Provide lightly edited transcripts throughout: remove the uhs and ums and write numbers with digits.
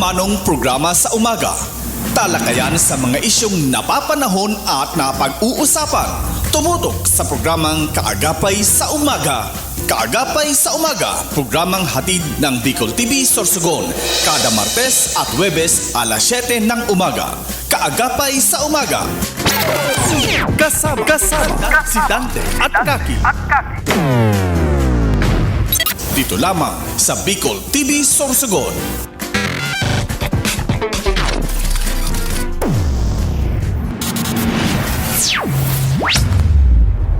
Manong programa sa umaga. Talakayan sa mga isyong napapanahon at napag-uusapan. Tumutok sa programang Kaagapay sa Umaga. Kaagapay sa Umaga, programang hatid ng Bicol TV Sorsogon. Kada Martes at Huwebes alas 7 ng umaga. Kaagapay sa Umaga. Kasama si Dante at Kaki. Dito lamang sa Bicol TV Sorsogon.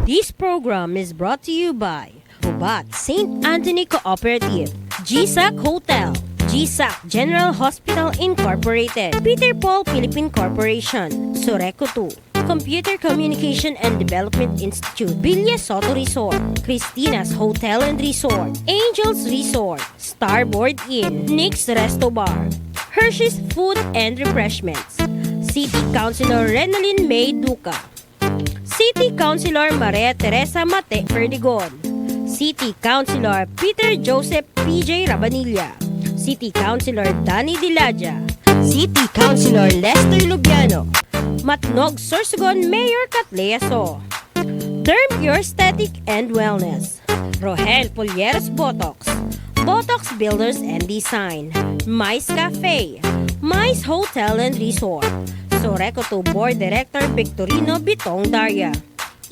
This program is brought to you by Hubat St. Anthony Cooperative, GSAC Hotel, GSAC General Hospital Incorporated, Peter Paul Philippine Corporation, Soreco 2, Computer Communication and Development Institute, Villa Soto Resort, Christina's Hotel and Resort, Angels Resort, Starboard Inn, Nick's Resto Bar, Hershey's Food and Refreshments, City Councilor Renalyn May Duca, City Councilor Maria Teresa Mate Perdigon, City Councilor Peter Joseph PJ Rabanilla, City Councilor Danny Dilaja, City Councilor Lester Lubiano, Matnog Sorsogon Mayor Catlea So, Derm Pure Aesthetic and Wellness, Rohel Polieros Botox, Botox Builders and Design, Mais Cafe, Mais Hotel and Resort, Soreco 2 Board Director Victorino Bitong Daria,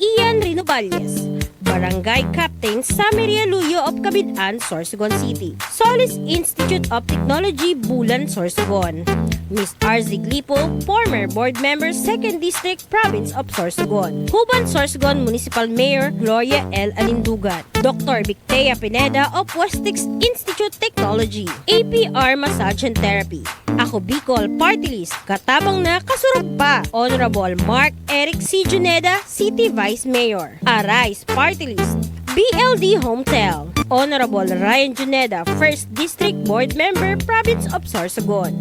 Ian Rinoballes, Barangay Captain Samiria Luyo of Cabidan, Sorsogon City, Solis Institute of Technology, Bulan, Sorsogon, Miss RZ Glipo, former board member, 2nd District, Province of Sorsogon, Huban, Sorsogon Municipal Mayor Gloria L. Alindugan, Dr. Victea Pineda of Westix Institute Technology, APR Massage and Therapy, Ako Bicol Party List, katabang na kasurog pa, Honorable Mark Eric C. Juneda, City Vice Mayor, Arise Party List, BLD Hometel, Honorable Ryan Juneda, 1st District Board Member, Province of Sorsogon.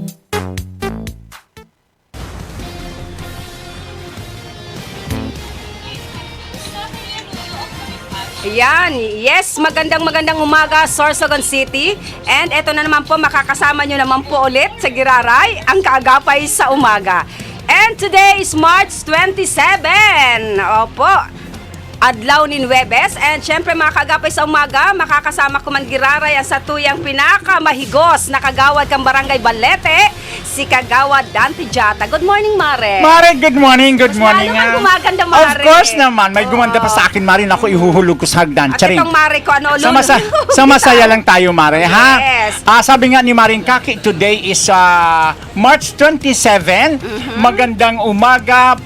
Yan, yes, magandang umaga, Sorsogon City. And eto na naman po, makakasama nyo naman po ulit sa Giraray, ang Kaagapay sa Umaga. And today is March 27. Opo, adlaw ni Huwebes. And syempre mga Kaagapay sa Umaga, makakasama ko man Giraray ang satuyang pinakamahigos na kagawad kang Barangay Balete, si Kagawad Dante Jata. Good morning, Mare. Mare, good morning. Good morning. Mas gumaganda, Mare. Of course naman. May gumanda pa sa akin, Mare. Ako ihuhulog ko sa hagdan. At Charing. itong Mare ko, ano, Sa masaya lang tayo, Mare, ha? Yes. Sabi nga ni Maring Kaki, today is March 27. Magandang umaga,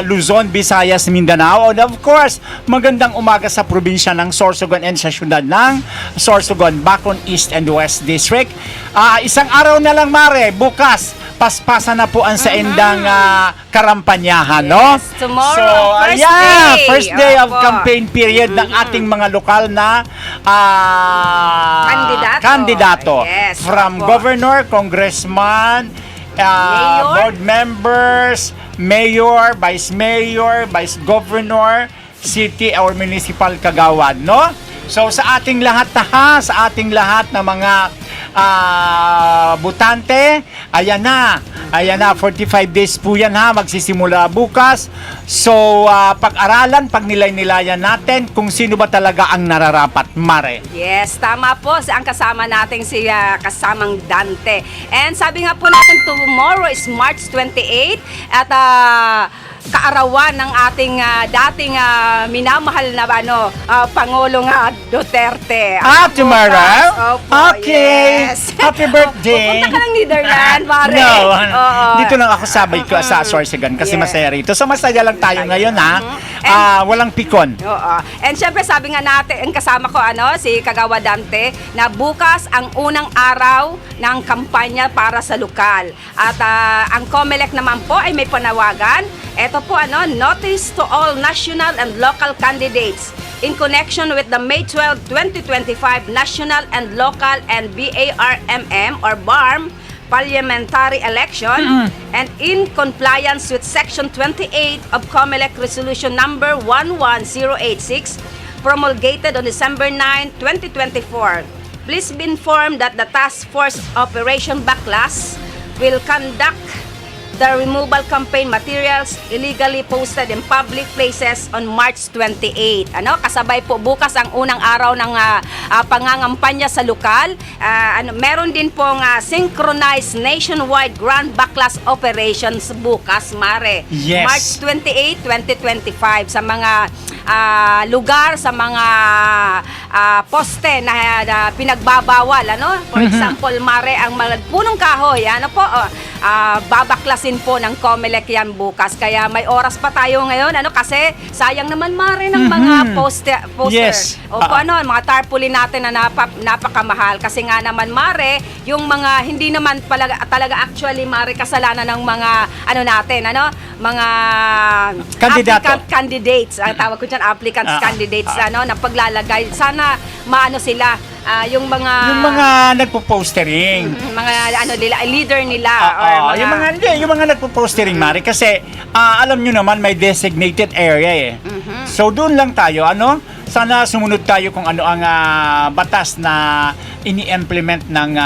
Luzon, Visayas, Mindanao. And of course, magandang umaga sa probinsya ng Sorsogon and sa syudad ng Sorsogon, Bacon East and West District. Isang araw na lang, Mare. Bukas, paspasan na po ang sa endang Karampanyahan, no? Tomorrow, first day of campaign period ng ating mga lokal na kandidato. Yes, From opo. governor, congressman, board members, mayor, vice governor, city or municipal kagawad, no? So sa ating lahat sa ating lahat na mga butante, ayan na, 45 days po yan, ha, magsisimula bukas. So pag-aralan, pag-nilay-nilayan natin kung sino ba talaga ang nararapat, Mare. Yes, tama po. Ang kasama natin si kasamang Dante. And sabi nga po natin, tomorrow is March 28 at kaarawan ng ating dating minamahal na Pangulong Duterte. Tomorrow? Opo, Okay. yes. Happy birthday. Pupunta ka ng Netherlands, Mare. No. Oo. Dito lang ako sabay ko sa Sorsogon kasi Yeah. masaya rito. So masaya lang tayo ngayon, ha? And- Walang pikon. Oo. And syempre sabi nga natin, ang kasama ko si Kagawad Dante, na bukas ang unang araw ng kampanya para sa lokal. At ang COMELEC naman po ay may panawagan. Ito po notice to all national and local candidates in connection with the May 12, 2025 national and local and BARMM or BARM parliamentary election and in compliance with Section 28 of COMELEC Resolution number 11086 promulgated on December 9, 2024. Please be informed that the Task Force Operation Backlash will conduct the removal campaign materials illegally posted in public places on March 28. Kasabay po bukas ang unang araw ng pangangampanya sa lokal. Meron din pong synchronized nationwide grand backlash operations bukas, Mare. Yes. March 28, 2025 sa mga lugar, sa mga poste na pinagbabawal. For example, Mare, ang punong kahoy, babaklasin po ng COMELEC yan bukas. Kaya may oras pa tayo ngayon, kasi sayang naman, Mare, ng mga poster. Yes. O mga tarpaulin natin na napakamahal. Kasi nga naman, Mare, yung mga hindi naman talaga actually, Mare, kasalanan ng mga mga Kandidato. candidates. Ang tawag ko dyan, applicants, candidates, na paglalagay. Sana maano sila, yung mga nagpo-postering. mga leader nila or mga yung mga nagpo-postering, Mari, kasi alam nyo naman may designated area So doon lang tayo, sana sumunod tayo kung ano ang batas na ini-implement ng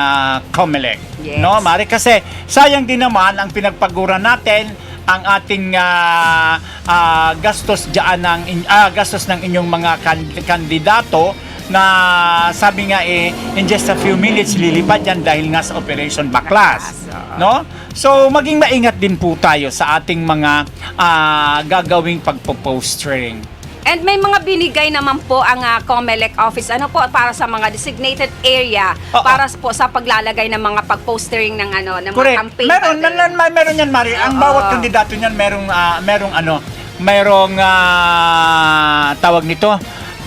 COMELEC. Yes. No, Mari, kasi sayang din naman ang pinagpaguran natin ang ating gastos gastos ng inyong mga kandidato na sabi nga in just a few minutes lilipad yan dahil nga sa Operation Backlash, no? So maging maingat din po tayo sa ating mga gagawing pagpo-postering. And may mga binigay naman po ang COMELEC office para sa mga designated area para po sa paglalagay ng mga pag-postering ng ng mga campaign. Meron yan, Mari. Ang bawat kandidato niyan merong tawag nito,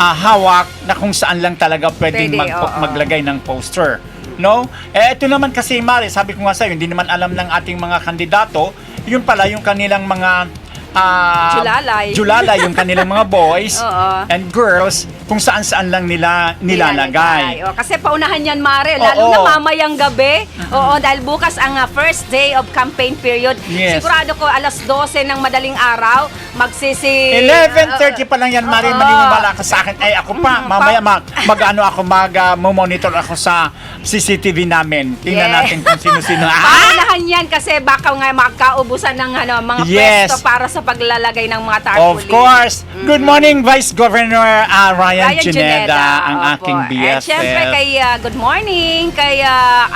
hawak na kung saan lang talaga pwedeng maglagay ng poster. No? Ito naman kasi, Mari, sabi ko nga sa'yo, hindi naman alam ng ating mga kandidato, yun pala yung kanilang mga Julalay, yung kanilang mga boys and girls, kung saan-saan lang nila nilalagay. Kasi paunahan yan, Mare, lalo na mamayang gabi. Dahil bukas ang first day of campaign period. Yes. Sigurado ko alas 12 ng madaling araw, 11:30 pa lang yan, Mari, maniniwala ka sa akin. Ako pa, mamaya mag-monitor ako sa CCTV namin. Tingnan natin kung sino-sino. Paunahan yan kasi baka nga magkaubusan ng mga pwesto para sa paglalagay ng mga tarpaulin. Of course. Good morning, Vice Governor Ryan Juneda, ang aking BFF. And syempre good morning kay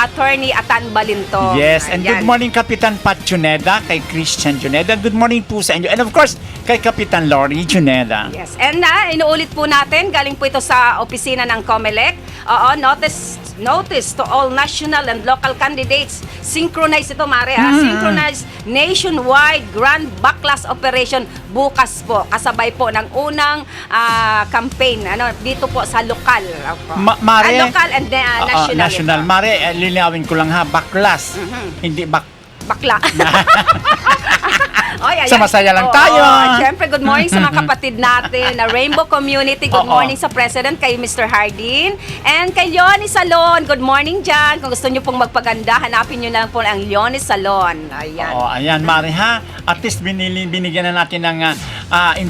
Attorney Atan Balinto. Yes, and good morning Kapitan Pat Juneda, kay Christian Juneda. Good morning po sa inyo. And of course, kay Kapitan Lori Juneda. Yes, and inuulit po natin, galing po ito sa opisina ng COMELEC. Notice to all national and local candidates. Synchronized ito, Mare, synchronized nationwide grand backlash operation bukas po. Kasabay po ng unang campaign dito po sa lokal. Mare, local and national. Mare, lilinawin ko lang backlash. Hindi bakla. Sa masaya lang tayo. Siyempre, good morning sa mga kapatid natin na Rainbow Community. Good morning sa President, kay Mr. Hardin. And kay Leonie Salon. Good morning dyan. Kung gusto nyo pong magpaganda, hanapin nyo lang po ang Leonie Salon. Ayan. Ayan, Mari, At least binigyan na natin ng ang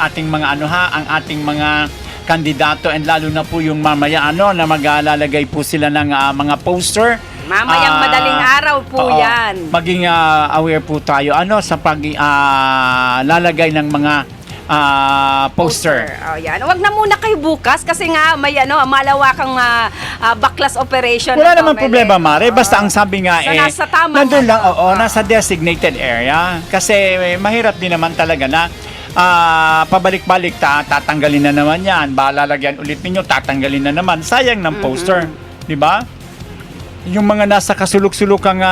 ating mga ang ating mga kandidato, and lalo na po yung mamaya na maglalagay po sila ng mga poster. Mamayang madaling araw po yan. Maging aware po tayo sa paglalagay ng mga poster. Yan. Wag na muna kayo bukas kasi nga may malawakang backlash operation. Wala naman problema, Mare. Basta ang sabi nga nasa tama nandun lang, nasa designated area. Kasi mahirap din naman talaga na pabalik-balik tatanggalin na naman yan. Lalagyan ulit ninyo, tatanggalin na naman. Sayang ng poster. Di ba? Yung mga nasa kasulok-sulokang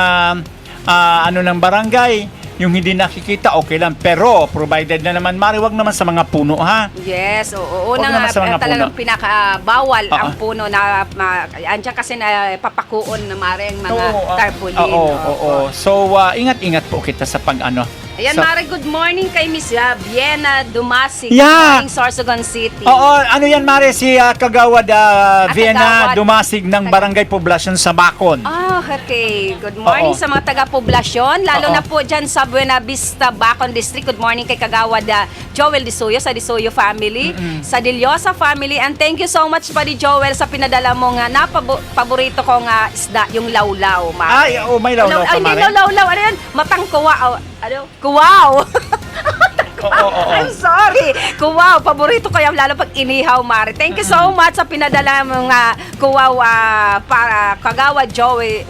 ng barangay, yung hindi nakikita, okay lang. Pero, provided na naman, Mari, wag naman sa mga puno, Yes, talagang pinakabawal ang puno na andyan kasi na papakuon na Mari ang mga tarpaulin. So, ingat-ingat po kita sa Ayan, So- Mare, good morning kay Miss Vienna Dumasig. Yeah. Good morning, Sorsogon City. Oo, ano yan Mare, si Kagawad Vienna Kagawad. Dumasig ng Barangay Poblasyon sa Bacon. Ah, okay. Good morning Oo. sa mga taga-poblasyon, lalo Oo. na po dyan sa Buena Vista, Bacon District. Good morning kay Kagawad Joel Disoyo sa Disoyo family, sa Diliosa family. And thank you so much pa di Joel sa pinadala mong paborito kong isda, yung lawlaw, Mare. Ay, oo, may lawlaw ka, Ay, hindi, Mare. lawlaw. Ano yan? Matang kuwa. Ano? Kuwaw. Oo. I'm sorry. Kuwaw, paborito ko yan lalo pag inihaw, Mare. Thank you so much sa pinadala mong kuwaw para Kagawad Joel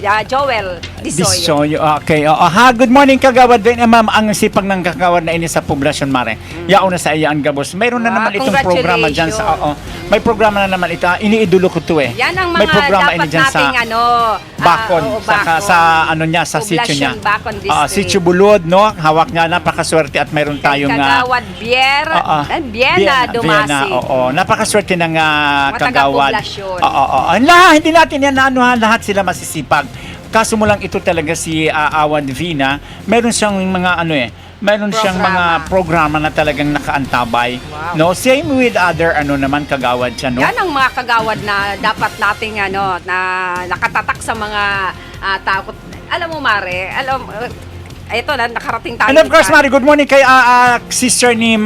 Disoyo. Disoyo. Okay. Good morning Kagawad Vienna, ma'am. Ang sipag ng Kagawad na ini sa poblasyon, Mare. Yaon na sa iyaan gabos. Mayroon na naman itong programa dyan sa may programa na naman ito. Iniidolo ko to eh. Yan ang May mga programa dapat ini dyan sa nating Bacon, oo, sa ano niya, sa sitio niya. Poblasyon, Bacon District. Sitio Bulod, no? Hawak niya, napakaswerte at mayroon tayong Kagawad Vienna Dumasig. Oo, napakaswerte ng Mga Kagawad. taga-poblasyon. Hindi natin yan lahat sila masisipag. Kaso mo lang ito talaga si Awad Vina, meron siyang mga meron siyang mga programa na talagang nakaantabay. Wow. No, same with other naman kagawad siya, no? Yan ang mga kagawad na dapat nating na nakatatak sa mga takot. Alam mo, Mare, ito na nakarating tayo. And of course, dyan. Mari, good morning kay sister ni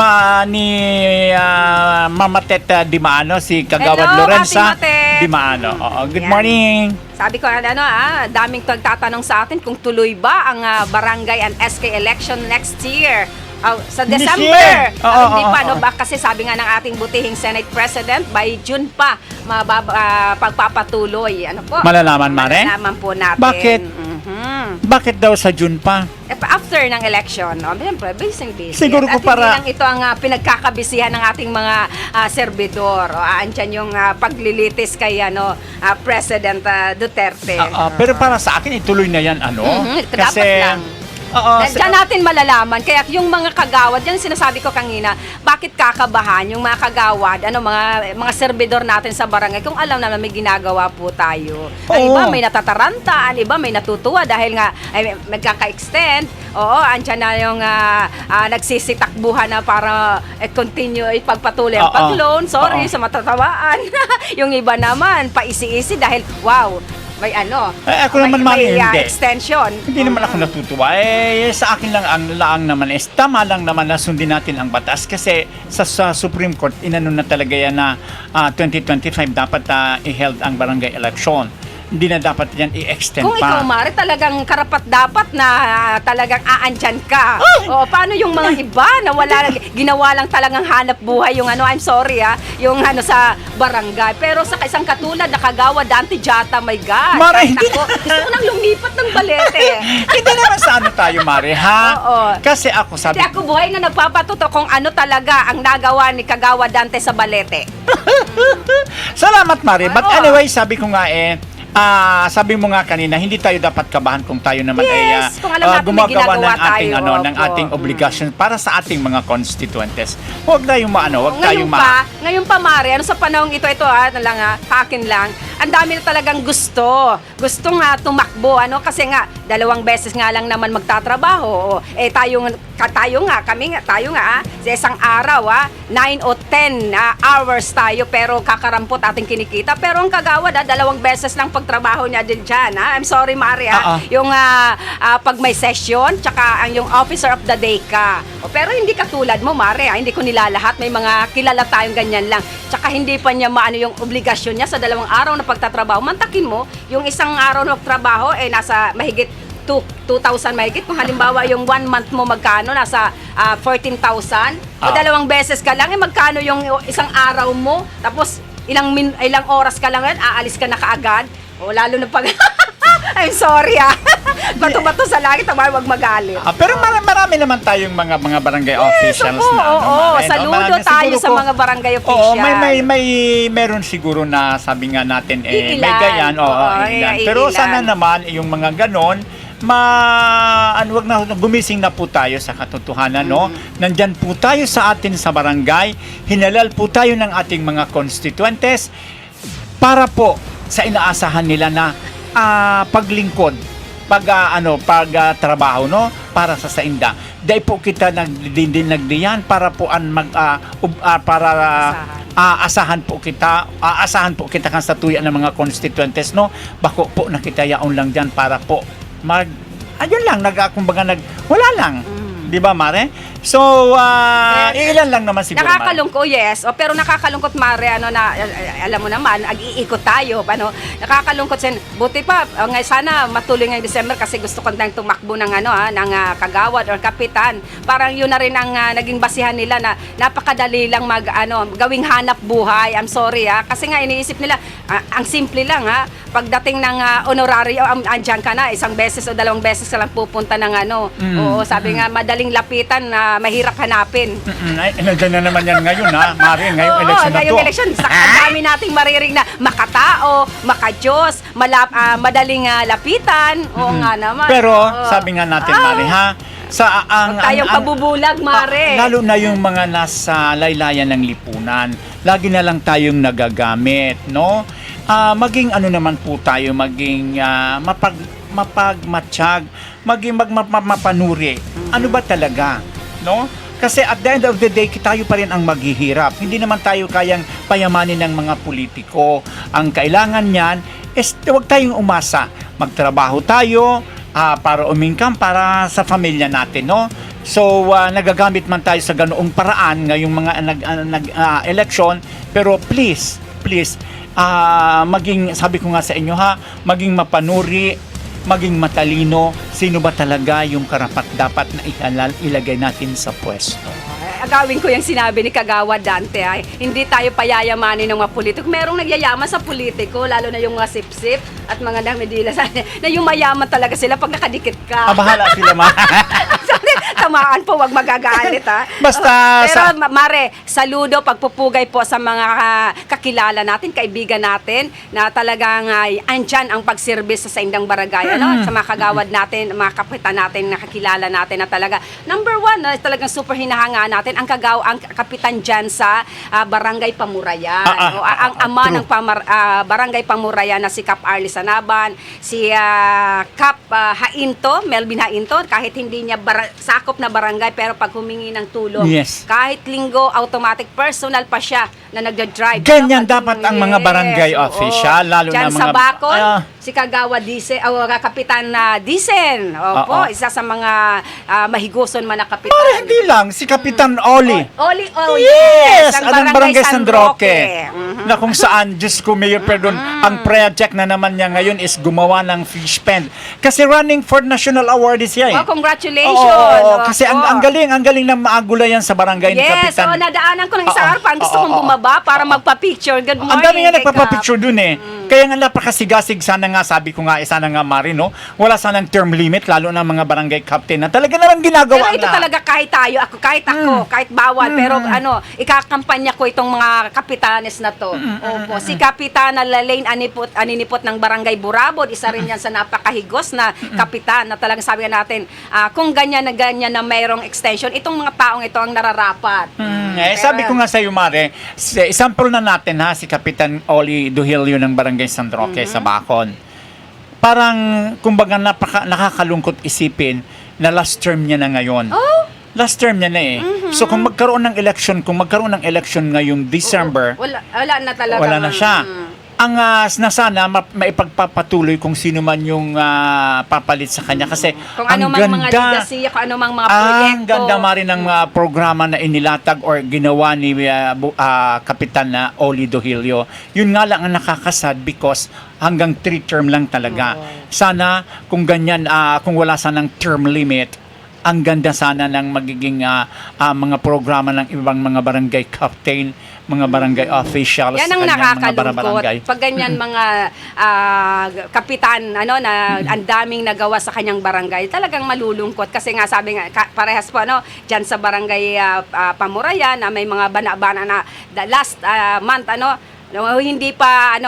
Mama Teta Dimaano, si Kagawad Hello, Lorenza Ate Matet. Dimaano. Oo, good Yan. morning. Sabi ko, daming nagtatanong sa atin kung tuloy ba ang barangay and SK election next year. Sa This December. year. Hindi Oo, pa, oo. Kasi sabi nga ng ating butihing Senate President, by June pa, pagpapatuloy. Ano po? Malalaman, Mare? Malalaman po natin. Bakit? Mhm. Bakit daw sa June pa? After ng election, siyempre, busy. Siguro ko At para- hindi lang ito ang pinagkakabisihan ng ating mga servidor. Andyan yung paglilitis kay President Duterte. Pero para sa akin, ituloy na yan, Dapat lang. Diyan natin malalaman. Kaya yung mga kagawad, yan sinasabi ko kanina, bakit kakabahan yung mga kagawad, mga servidor natin sa barangay, kung alam naman may ginagawa po tayo. Ang Oo. iba may natataranta, ang iba may natutuwa dahil nga ay magkaka-extend. Oo, andyan na yung nagsisitakbuhan na para continue ipagpatuloy ang Oo. pag-loan. Sorry Oo. sa matatawaan. Yung iba naman, paisi-isi dahil, wow, may ako naman, Mari, hindi. extension. Hindi naman ako natutuwa. Sa akin lang, ang laang naman is tama lang naman na sundin natin ang batas kasi sa Supreme Court, inano na talaga yan na 2025 dapat i-held ang barangay election. Hindi na dapat yan i-extend Kung ikaw, pa. Mari, talagang karapat-dapat na talagang aandyan ka. O, paano yung mga iba na ginawa lang talagang hanap buhay yung I'm sorry yung sa barangay. Pero sa isang katulad na Kagawad Dante Jata, my God. Mari, hindi Gusto ko nang lumipat ng balete. Hindi naman sa tayo, Mari, ha? Oo. Kasi ako sabi Hindi ako buhay na nagpapatuto kung ano talaga ang nagawa ni Kagawad Dante sa balete. Salamat, Mari. But Oo. anyway, sabi ko nga sabi mo nga kanina, hindi tayo dapat kabahan kung tayo naman Yes, kung alam natin may gumagawa ng ginagawa ating tayo, ng opo. ating obligasyon para sa ating mga constituentes. Huwag tayong Ngayon pa, Mari, sa panahong ito, akin lang, ang dami na talagang gustong tumakbo, kasi nga, 2 beses nga lang naman magtatrabaho. Tayo nga, sa isang araw, 9 o 10 hours tayo, pero kakarampot ating kinikita. Pero ang Kagawad, 2 beses lang pagtrabaho niya din dyan. I'm sorry, Mari, yung pag may session, tsaka ang yung officer of the day ka. Pero hindi katulad mo, Mari, hindi ko nilalahat. May mga kilala tayong ganyan lang. Tsaka hindi pa niya maano yung obligasyon niya sa 2 araw na pagtatrabaho. Mantakin mo, yung isang araw na pagtrabaho, nasa mahigit 2,000 mahigit. Kung halimbawa yung 1 month mo magkano, nasa 14,000. O 2 beses ka lang, magkano yung isang araw mo? Tapos ilang oras ka lang yan, aalis ka na kaagad. O lalo na pag... I'm sorry Bato-bato sa langit, wag magalit. Pero marami naman tayong mga barangay officials Oo, na. Mari, saludo Marami. tayo Siguro sa ko- mga barangay Oo, official. meron siguro na sabi nga natin may Iilan. gayan, ilan. Pero iilan. sana naman yung mga ganon wag na gumising na po tayo sa katotohanan, no? Nandyan po tayo sa atin sa barangay, hinalal po tayo ng ating mga constituentes para po sa inaasahan nila na paglingkod, pagtrabaho, no? para sa sainda. Dahil po kita nagdiyan para po para asahan po kita kan sa tuya ng mga constituentes, no? Bako po nakitayaon lang diyan para po ayun lang wala lang. Di ba, Mare? So, ilan lang naman siguro, Mare. Nakakalungkot, yes. Pero nakakalungkot, Mare, alam mo naman, iikot tayo, nakakalungkot sin. Buti pa, sana matuloy ngayong December kasi gusto ko nang tumakbo ng ng kagawad or kapitan. Parang yun na rin ang naging basihan nila na napakadali lang gawing hanap buhay. I'm sorry, kasi nga iniisip nila, ang simple lang, pagdating ng honorario, andyan ka na, isang beses o dalawang beses ka lang pupunta ng Oo, sabi nga, madaling lapitan na mahirap hanapin. Nandiyan na naman yan ngayon, Mare, ngayong election na to. Ngayong election, sa dami nating mariring na makatao, makajos, madaling lapitan. Oo nga naman. Pero, sabi nga natin, Mare, tayong pabubulag, Mare. Lalo na yung mga nasa laylayan ng lipunan, lagi na lang tayong nagagamit, no? Maging naman po tayo, maging mapagmatsyag, maging mapanuri. Ano ba talaga, no? Kasi at the end of the day, tayo pa rin ang maghihirap. Hindi naman tayo kayang payamanin ng mga politiko. Ang kailangan niyan is huwag tayong umasa. Magtrabaho tayo para umingkam para sa pamilya natin, no? So, nagagamit man tayo sa ganoong paraan ngayong mga election, pero please, maging, sabi ko nga sa inyo maging mapanuri, maging matalino, sino ba talaga yung karapat-dapat na ilagay natin sa pwesto. Agawin ko yung sinabi ni Kagawad Dante, hindi tayo payayamanin ng mga politiko. Merong nagyayaman sa politiko, lalo na yung mga sip-sip at mga namedila na yung mayaman talaga sila pag nakadikit ka. Bahala sila, Sorry, tamaan po, wag magagalit, Basta pero Mare, saludo, pagpupugay po sa mga kakilala natin, kaibigan natin, na talagang andyan ang pagsirbis sa indang barangay, sa mga kagawad natin, mga kapitan natin, nakakilala natin na talaga. Number one, talagang super hinahanga natin ang kapitan dyan sa Barangay Pamurayan. Ang ama ng Barangay Pamurayan na si Kap Arlie Sanaban, si Kap Hainto, Melvin Hainto, kahit hindi niya sakop na barangay, pero pag humingi ng tulong, kahit linggo, automatic personal pa siya na nagda-drive. Ganyan dapat ang mga barangay official, lalo dyan na mga... sa Bacol, si Kagawa Disen, Kapitan Disen. Isa sa mga mahiguson man na kapitan. Para hindi lang, si Kapitan Oli. Oli, yes! Ang Barangay San Roque. Na kung saan, Diyos ko, Mayor, perdon, ang project na naman niya ngayon is gumawa ng fish pen. Kasi running for national award siya eh. Congratulations. Kasi ang galing na maagula yan sa barangay ni Kapitan. Yes, nadaanan ko ng isang araw, parang gusto kong bumaba para magpa-picture. Good morning. Ang dami nga nagpapapicture dun eh. Kaya nga napakasigasig, sana nga, sabi ko nga, sana nga Marino, wala sanang term limit, lalo na mga barangay captain na talaga naman ginagawa. Pero ito talaga kahit tayo, kahit bawal, pero ikakampanya ko itong mga kapitanes na to. Opo, si Kapitana Lalaine Aninipot ng Barangay Burabod, isa rin yan sa napakahigos na kapitan na talagang sabi nga natin, kung ganyan na mayroong extension, itong mga taong ito ang nararapat. Sabi ko nga sa iyo, Mare, example na natin si Kapitan Oli Duhilio ng Barangay San Roque sa Bacol. Parang, kumbaga, nakakalungkot isipin na last term niya na ngayon. Last term niya na eh. So kung magkaroon ng election ngayong December, wala na talaga. Wala na siya. Ang sana maipagpapatuloy kung sino man yung papalit sa kanya kasi kung ano mang mga legacy, kung ano mang mga proyekto. Ang ganda ma rin ng programa na inilatag or ginawa ni Kapitan na Oli Duhilio. Yun nga lang ang nakakasad because hanggang 3 term lang talaga. Sana kung ganyan, kung wala sanang term limit, ang ganda sana ng magiging mga programa ng ibang mga barangay captain, mga barangay officials. Yan ang nakakalungkot. Pag ganyan mga kapitan na ang daming nagawa sa kanyang barangay, talagang malulungkot kasi nga sabi nga parehas po diyan sa barangay Pamurayan na may mga bana-bana na last month hindi pa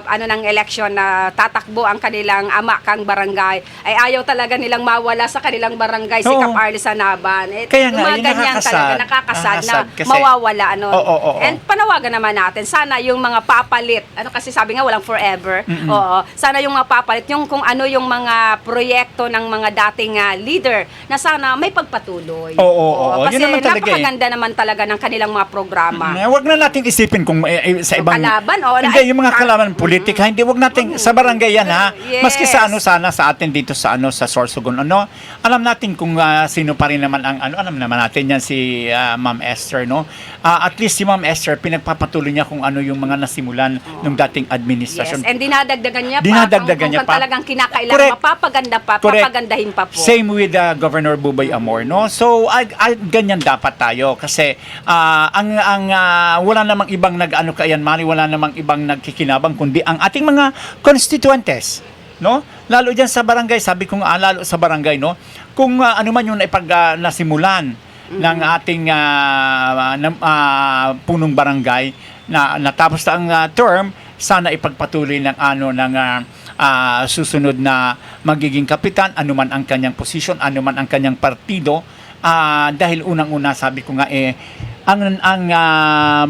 ng eleksyon na tatakbo ang kanilang ama kang barangay, ay ayaw talaga nilang mawala sa kanilang barangay si Oo. Kap Arlie Sanaban. Kaya nga, mga yung ganyan talaga, nakakasad na kasi- mawawala Oo. And panawagan naman natin, sana yung mga papalit, kasi sabi nga walang forever. Oo. Sana yung mga papalit, yung kung ano yung mga proyekto ng mga dating leader na sana may pagpatuloy. Oo. Kasi Yun naman talaga napakaganda naman talaga ng kanilang mga programa. Huwag na natin isipin kung sa ibang kalaban, o, hindi yung mga kalaban politika, hindi, wag natin sa barangay yan, ha. Yes. Maski sa sana sa atin dito sa sa Sorsogon, alam natin kung sino pa rin naman ang alam naman natin yan si Ma'am Esther, no. At least si Ma'am Esther pinagpapatuloy niya kung ano yung mga nasimulan ng dating Yes, administrasyon. and dinadagdagan niya Dinadagdagan kung niya pa. talagang kinakailangan, Correct. mapapaganda pa, Correct. papagandahin pa po. Same with Governor Buboy Amor, no? So, ganyan dapat tayo kasi wala namang ibang nag-ano kayan, Mari, wala namang ibang nagkikinabang kundi ang ating mga constituentes, no? Lalo diyan sa barangay, sabi ko nga, lalo sa barangay, no? Kung ano man yung nasimulan ng ating punong barangay na natapos na ang term, sana ipagpatuloy ng susunod na magiging kapitan, anuman ang kanyang posisyon, anuman ang kanyang partido, dahil unang-una sabi ko nga ang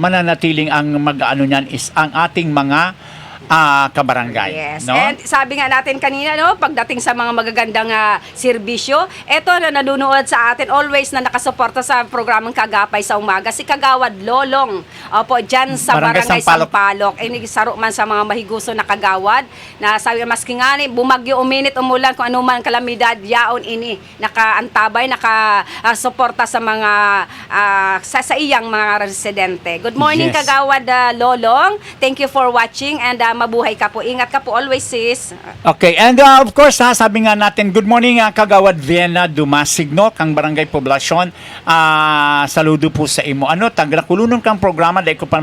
mananatiling ang mag-ano niyan is ang ating mga kabarangay. Yes. No? And sabi nga natin kanina, no, pagdating sa mga magagandang serbisyo, eto na nanunood sa atin, always na nakasuporta sa programang Kagapay sa Umaga, si Kagawad Lolong. Opo, dyan sa Barangay Sampaloc. Nagisaro man sa mga mahiguso na kagawad, na sabi maski nga ni, bumagyo, uminit, umulan, kung ano man kalamidad, yaon ini, nakaantabay, nakasuporta sa mga, sa iyang mga residente. Good morning, Yes. Kagawad Lolong. Thank you for watching, and mabuhay ka po. Ingat ka po always, sis. Okay, and of course, sabi nga natin, good morning, Kagawad Vienna Dumasig, no, kang barangay poblasyon. Saludo po sa imo. Tagrakulunong kang programa, dahil ko pa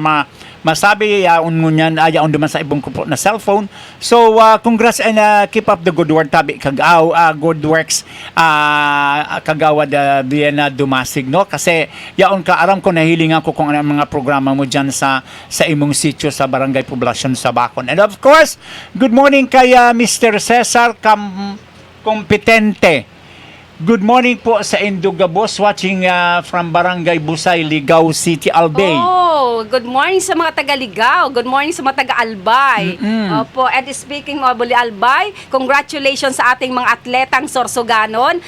masabi, yaon mo niyan, yaon duman sa ibong kupo na cellphone. So, congrats and keep up the good work, tabi, good works, Kagawad Vienna Dumasig, no, kasi yaon ka, aram ko, nahilingan ko kung ano ang mga programa mo dyan sa imong sitio sa barangay poblasyon sa Bacon. And of course, good morning kay Mr. Cesar Competente. Good morning po sa Indugabos, watching from Barangay Busay, Ligao City, Albay. Oh, good morning sa mga taga-Ligao. Good morning sa mga taga-Albay. Opo, and speaking of Albay, congratulations sa ating mga atletang Sorsoganon.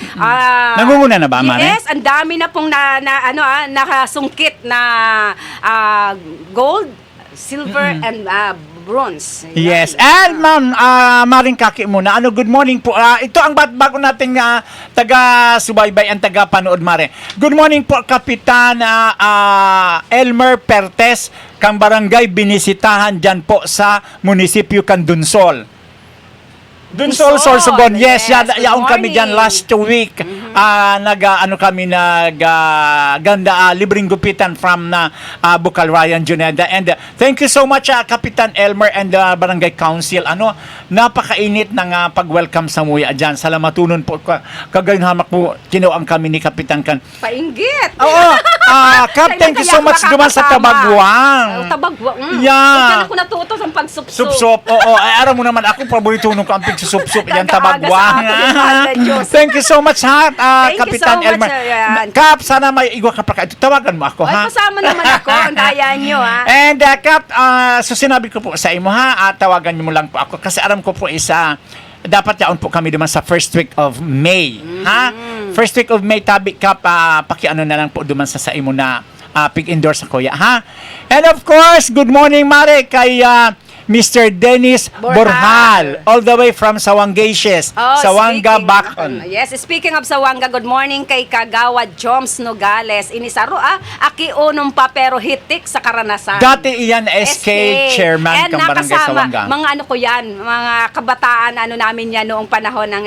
Nangunguna na ba, Mare? Yes, ang dami na pong nakasungkit na gold, silver, and bronze. Yes. And ma'am, Maring Kaki muna. Good morning po. Ito ang bago nating taga-subaybay and taga-panood, Mare. Good morning po, Kapitan Elmer Pertes, kang barangay binisitahan dyan po sa munisipyo kan Dunsol. Dunsol, Sorsogon. Yes, yaon kami dyan last week. Ganda libreng gupitan from Bukal Ryan Juneda. And thank you so much, Kapitan Elmer and Barangay Council. Napakainit ng pag-welcome sa muya dyan. Salamatunon po. Kagayon hamak po, kinuang kami ni Kapitan Kan. Painggit. Oo. Kap, thank you so much duman sa Tabagwang. Tabagwang. Yeah. Diyan ako natuto sa pagsupsup. Sup-sup. Oo. Aram mo naman ako, paborito nung kamping sup-sup. Yan, Tabagwang. Thank you so much, ha, Thank you Kapitan so much, Elmer. Ayan. Kap, sana may igwa ka pa. Tawagan mo ako, ha? Ay, kasama naman ako. Daya nyo, ha? And Kap, so sinabi ko po sa imo, ha, tawagan niyo mo lang po ako kasi aram ko po dapat yaon po kami duman sa first week of May, ha? First week of May, tabi, Kap, pakiano na lang po duman sa imo na pig-indoor sa kuya, ha? And of course, good morning, Mare, kay Mr. Dennis Borjal, all the way from Sawangacious, Sawanga, Bacon. Yes, speaking of Sawanga, good morning kay Kagawad Joms Nogales. Inisaro, aki unong pa pero hitik sa karanasan. Dati iyan SK chairman ng Barangay Sawanga. Mga ko yan, mga kabataan namin yan noong panahon ng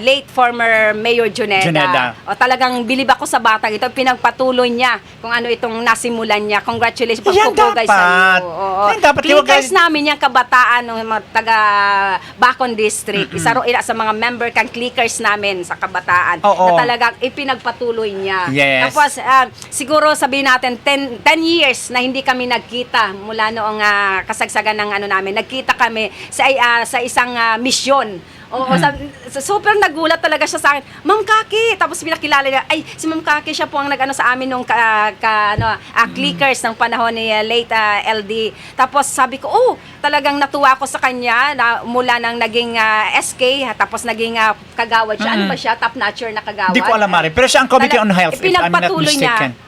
late former Mayor Juneda. O talagang bilib ako sa batang ito, pinagpatuloy niya kung ano itong nasimulan niya. Congratulations, Yan pagpupugay sa dapat. iyo. Oo. Yan dapat. Clickers request namin yung kabataan ng mga taga Bacon District. Isa sa mga member kang clickers namin sa kabataan Oo. na talagang ipinagpatuloy niya. Yes. Tapos siguro sabihin natin 10 years na hindi kami nagkita mula noong kasagsagan ng ano namin. Nagkita kami sa isang misyon. Oo, super nagulat talaga siya sa akin. Ma'am Kaki, tapos pinakilala niya, ay, si Ma'am Kaki, siya po ang nag-ano sa amin nung clickers ng panahon ni late LD. Tapos sabi ko, talagang natuwa ko sa kanya na mula nang naging SK, tapos naging kagawad siya. Ano ba siya? Top-notcher na kagawad. Hindi ko alam, Mare. Pero siya ang Committee on Health, if I'm not Pinagpatuloy mistaken. niya.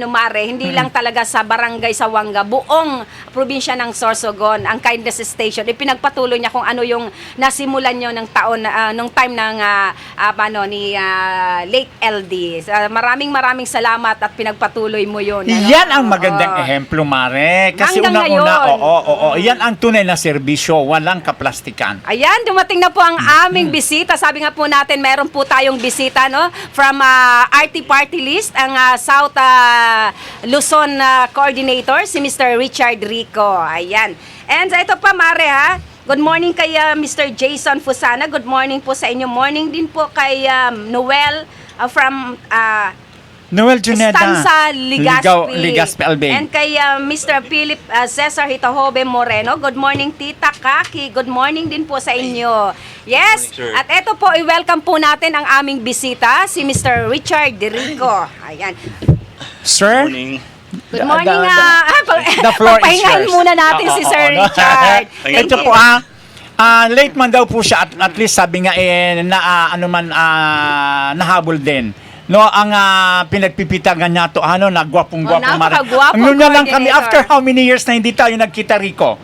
Mare, hindi lang talaga sa barangay Sawanga, buong probinsya ng Sorsogon, ang Kindness Station, ipinagpatuloy niya kung ano yung nasimulan niyo ng taon, nung time ng ni late LD. Maraming salamat at pinagpatuloy mo yun. Yan ang magandang ehemplo, Mare. Kasi Hanggang unang-una, ngayon. yan ang tunay na serbisyo, walang kaplastikan. Ayan, dumating na po ang aming bisita. Sabi nga po natin, meron po tayong bisita, no? From RT Party List, ang South Luzon Coordinator, si Mr. Richard Rico. Ayan. And ito pa, Mare, ha? Good morning kay Mr. Jason Fusana. Good morning po sa inyo. Morning din po kay Noel from Noel Juneda. Stanza Ligaspi Albay. And kay Mr. Philip Cesar Hitahobe Moreno. Good morning, Tita Kaki. Good morning din po sa inyo. Yes. Good morning, sir. At eto po, i-welcome po natin ang aming bisita, si Mr. Richard Rico. Ayan. Sir? Morning. Good morning. The floor is Pagpahingahin yours. muna natin si Sir no? Richard. Thank Ito you. po late man daw po siya at least sabi nga nahabol din. No, ang pinagpipitagan niya to nagwapong-gwapo napakagwapo, Ang yun na lang kami coordinator. after how many years na hindi tayo nagkita, Rico?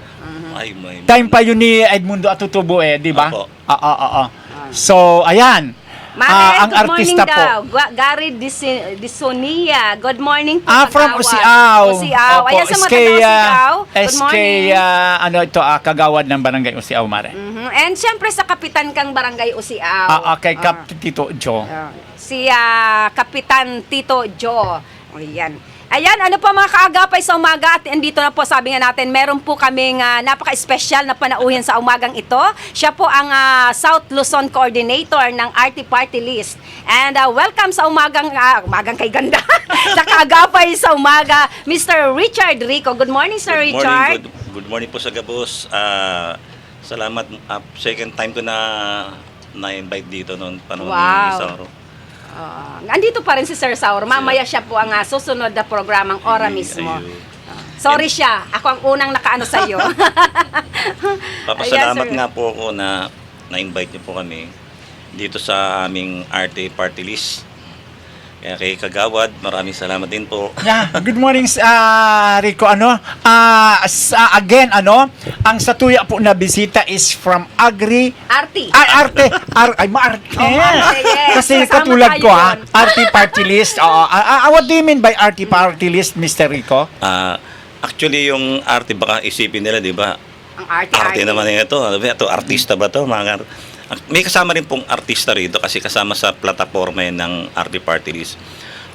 Ay, may... Time pa yun ni Edmundo Atutubo di ba? Opo. So, ayan. Mare, Ang good morning artista daw. po. Gary Disonia. Good morning po. From kagawad. Usiao. Usiao. Opo, Ayan sa mga taga Usiao. Good morning. kagawad ng barangay Usiao, Mare. Mhm. And syempre sa kapitan kang barangay Usiao. Kay Tito Joe. Si Kapitan Tito Joe. Ayan. Ayan, ano po mga kaagapay sa umaga at andito na po sabi nga natin, meron po kaming napaka-espesyal na panauhin sa umagang ito. Siya po ang South Luzon Coordinator ng RT Party List. And welcome sa umagang kay ganda, sa kaagapay sa umaga, Mr. Richard Rico. Good morning, Sir Richard. Good morning po sa Gabos. Salamat. Second time ko na-invite dito noon panahon ni Sauro. Andito pa rin si Sir Saur. Mamaya siya po ang susunod na programang Ora mismo. Sorry siya. Ako ang unang nakaano sa iyo. Papasalamat nga po ako na na-invite niyo po kami dito sa aming RT Party List. Kaya kay Kagawad, maraming salamat din po. Good morning, Rico. Again, ang satuya po na bisita is from Agri. Arti. Arte. Maarte. yes. Kasi Kasama katulad tayo ko, doon. Arte Party List. What do you mean by Arte Party List, Mr. Rico? Actually, yung arte baka isipin nila, di ba? Ang arti. Arte naman ito. Ano ba ito? Artista ba ito? May kasama rin pong artista rito kasi kasama sa plataforma yan ng RT Party List.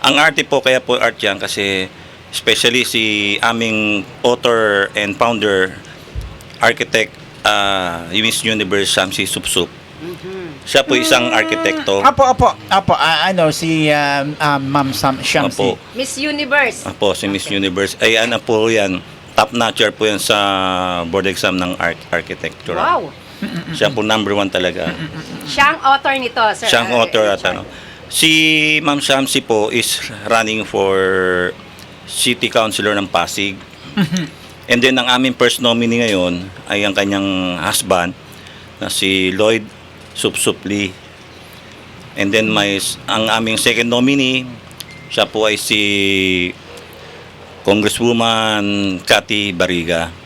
Ang arte po, kaya po art yan kasi especially si aming author and founder, architect, Miss Universe Shamsi Supsup. Siya po isang arkitekto. Apo. Si Ma'am Shamsi. Opo. Miss Universe. Si Miss Universe. Ay, ano po yan. Top-notcher po yan sa board exam ng architecture. Wow. Siya po number 1 talaga. Siya ang author nito, Sir. Siya ang author at Richard. Si Ma'am Shamsi po is running for City Councilor ng Pasig. And then ang aming first nominee ngayon ay ang kanyang husband na si Lloyd Supsupli. And then ang aming second nominee, siya po ay si Congresswoman Cathy Bariga.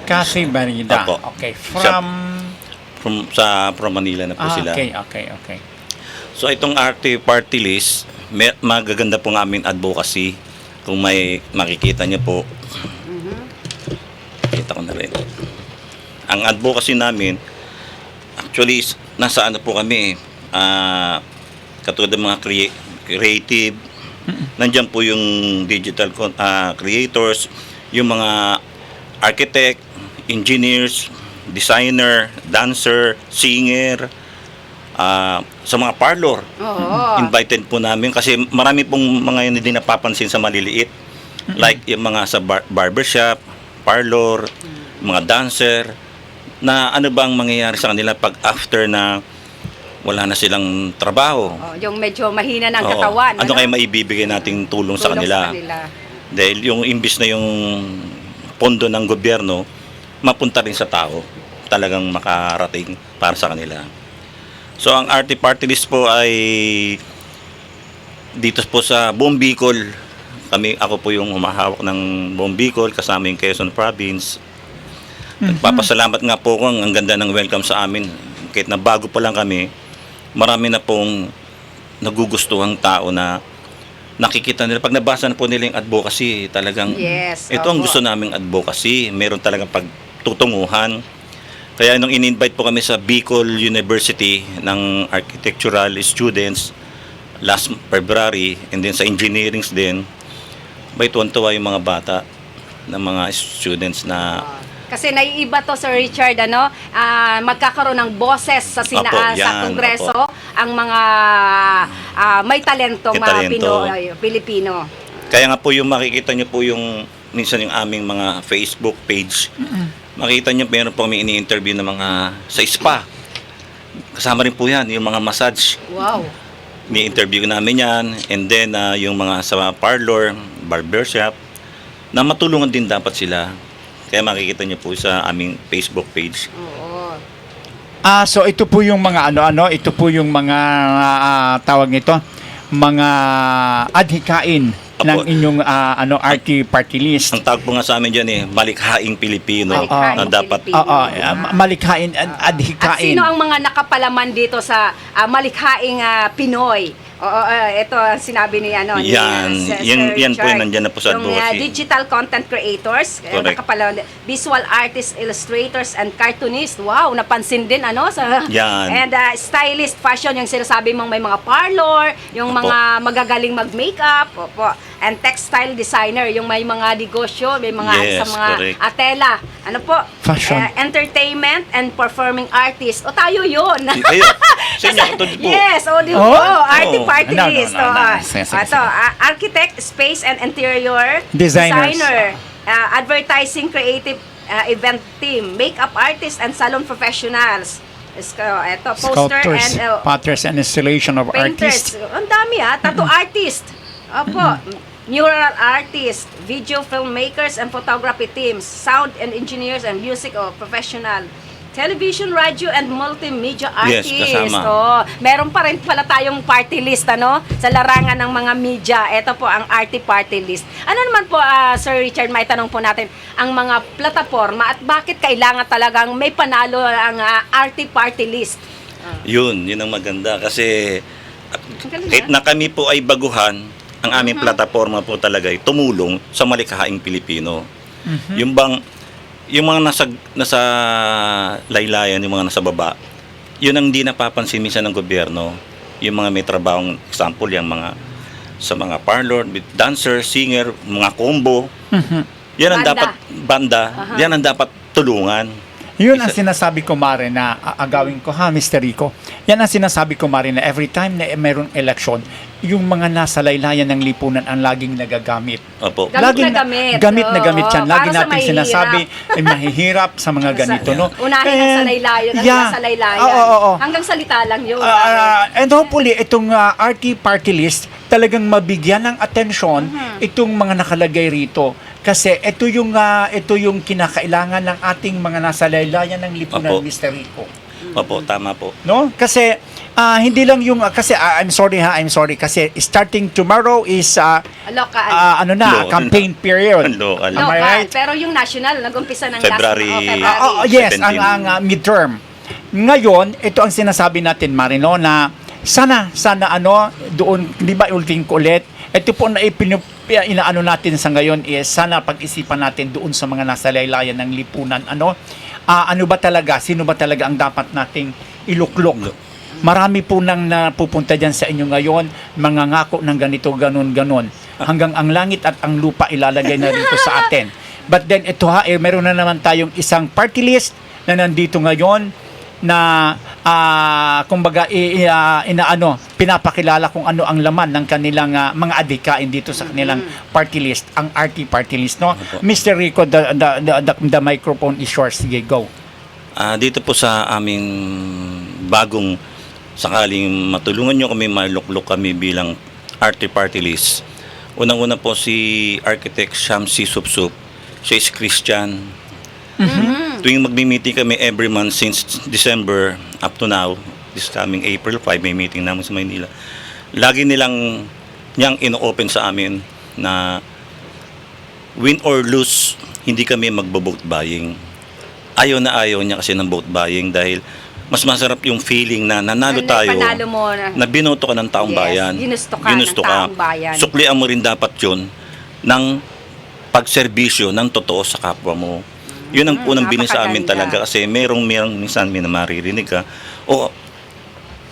Kasi Barida. Opo. Okay. From Manila na po sila. Okay. So itong RT Party List, magaganda po ng aming advocacy. Kung may makikita niyo po. Kita ko na rin. Ang advocacy namin, actually, nasa ano po kami, katulad ng mga creative, nandyan po yung digital creators, yung mga architect, engineers, designer, dancer, singer, sa mga parlor. Oo. Invited po namin kasi marami pong mga yun hindi napapansin sa maliliit. Like yung mga sa barbershop, parlor, mga dancer, na ano bang mangyayari sa kanila pag after na wala na silang trabaho. Oh, yung medyo mahina ng Oo. katawan. Ano kaya maibibigay nating tulong sa kanila? Dahil yung imbis na yung pondo ng gobyerno, mapunta rin sa tao, talagang makarating para sa kanila. So ang RT Party List po ay dito po sa buong Bicol. Ako po yung humahawak ng buong Bicol, kasama yung Quezon Province. Nagpapasalamat nga po kung ang ganda ng welcome sa amin. Kahit na bago pa lang kami, marami na pong nagugustuhang tao na nakikita nila. Pag nabasa na po nila yung advocacy, talagang Yes, ito ang opo. gusto naming advocacy. Meron talagang pagtutunguhan. Kaya nung in-invite po kami sa Bicol University ng architectural students last February, and then sa engineering din, may tuwan-tuwa yung mga bata ng mga students na Kasi naiiba to, Sir Richard, magkakaroon ng boses sa Opo, sa yan, Kongreso ang mga may talentong May talento. Pilipino. kaya nga po yung makikita nyo po yung minsan yung aming mga Facebook page. Makita nyo meron po kami ini-interview ng mga sa spa. Kasama rin po yan, yung mga massage. Wow. Ni-interview namin yan. And then yung mga sa parlor, barbershop, na matulungan din dapat sila. Kaya makikita nyo po sa aming Facebook page. Oo. So ito po yung mga ito po yung mga tawag nito, mga adhikain ng Apo. inyong RT Party List. Ang tawag po nga sa amin dyan Malikhaing Pilipino. Malikhaing Na dapat Pilipino. Oo, malikhain at At adhikain. sino ang mga nakapalaman dito sa malikhaing Pinoy? Oo, ito ang sinabi ni Yan. Sir Yan po Richard. yung nandyan na po sa Yung advocacy. digital content creators, Correct. nakapalaman, visual artists, illustrators, and cartoonists. Wow, napansin din sa Yan. And stylist, fashion, yung sinasabi mong may mga parlor, yung Opo. mga magagaling mag-makeup, opo. And textile designer, yung may mga negosyo, may mga Yes, sa mga correct. tela. Ano po? Fashion. Entertainment and performing artist. O tayo yun. Ayun. Sa inyo, ito po. Yes, di Oh? ba? Arty Oh. Party No, no, List. no, no. Oo. Sige, sige, Ito, sige. architect, space and interior Designers. designer, advertising creative event team, makeup artist and salon professionals. Ito, poster Sculptors, and potters, and installation of painters. artists. Ang dami tattoo artist. Opo. Mural artist, video filmmakers and photography teams, sound and engineers and music professional. Television, radio, and multimedia Yes, artist. kasama. Meron pa rin pala tayong party list, sa larangan ng mga media. Ito po ang RT Party List. Ano naman po, Sir Richard, may tanong po natin, ang mga plataforma at bakit kailangan talagang may panalo ang RT Party List? Yun ang maganda. Kasi galing, kahit na kami po ay baguhan, ang aming plataforma po talaga ay tumulong sa malikhaing Pilipino. Yung mga nasa laylayan, yung mga nasa baba, yun ang hindi napapansin minsan ng gobyerno. Yung mga may trabahong, example, yung mga sa mga parlor, dancer, singer, mga combo. Yan ang Banda. dapat, banda, yan ang dapat tulungan. Yun ang sinasabi ko, Mare, na agawin ko, Mr. Rico. Yan ang sinasabi ko, Mare, na every time na mayroong eleksyon, yung mga nasa laylayan ng lipunan ang laging nagagamit. Opo. Gamit na gamit. Gamit na gamit yan. Oo, Lagi para sa natin mahihirap. sinasabi, mahihirap sa mga ganito, no? Unahin ang sa laylayan, sa laylayan. Oo. Hanggang salita lang yun. And hopefully, itong RT Party List, talagang mabigyan ng atensyon itong mga nakalagay rito. Kasi ito yung kinakailangan ng ating mga nasa laylayan ng lipunan, Opo. Mr. Rico. Opo, tama po. No? Kasi hindi lang yung kasi I'm sorry kasi starting tomorrow is Local. Local. campaign period. Local. Am I right? Pero yung national, nag-umpisa ng February. February. Yes, 17. ang midterm. Ngayon, ito ang sinasabi natin, Marino, na sana doon, di ba ulitin ko ulit, ito po na inaano natin sa ngayon is sana pag-isipan natin doon sa mga nasa laylayan ng lipunan. Ano ba talaga, sino ba talaga ang dapat nating iluklok? Marami po nang napupunta dyan sa inyo ngayon, mangangako ng ganito, ganon. Hanggang ang langit at ang lupa ilalagay na rito sa atin. But then ito meron na naman tayong isang party list na nandito ngayon na kumbaga pinapakilala kung ano ang laman ng kanilang mga adhikain dito sa kanilang party list, ang RT party list, no? Mr. Rico, the microphone is yours. Sige, go. Dito po sa aming bagong sakaling matulungan nyo kami, maluklok kami bilang RT party list. Unang-una po si Architect Shamsi Supsup. Siya is Christian. Tuwing magmi-meeting kami every month since December up to now, this coming April 5, may meeting namin sa Maynila. Lagi niyang ino-open sa amin na win or lose, hindi kami magbo-vote buying. Ayaw na ayaw niya kasi ng vote buying dahil mas masarap yung feeling na nanalo tayo, Panalo mo na binoto ka ng taong Yes, bayan. ginusto ka ng taong bayan. Suklian mo rin dapat yun ng pagserbisyo ng totoo sa kapwa mo. Yun ang unang bilin sa amin napakaganda. talaga kasi merong minsan may maririnig ka. O,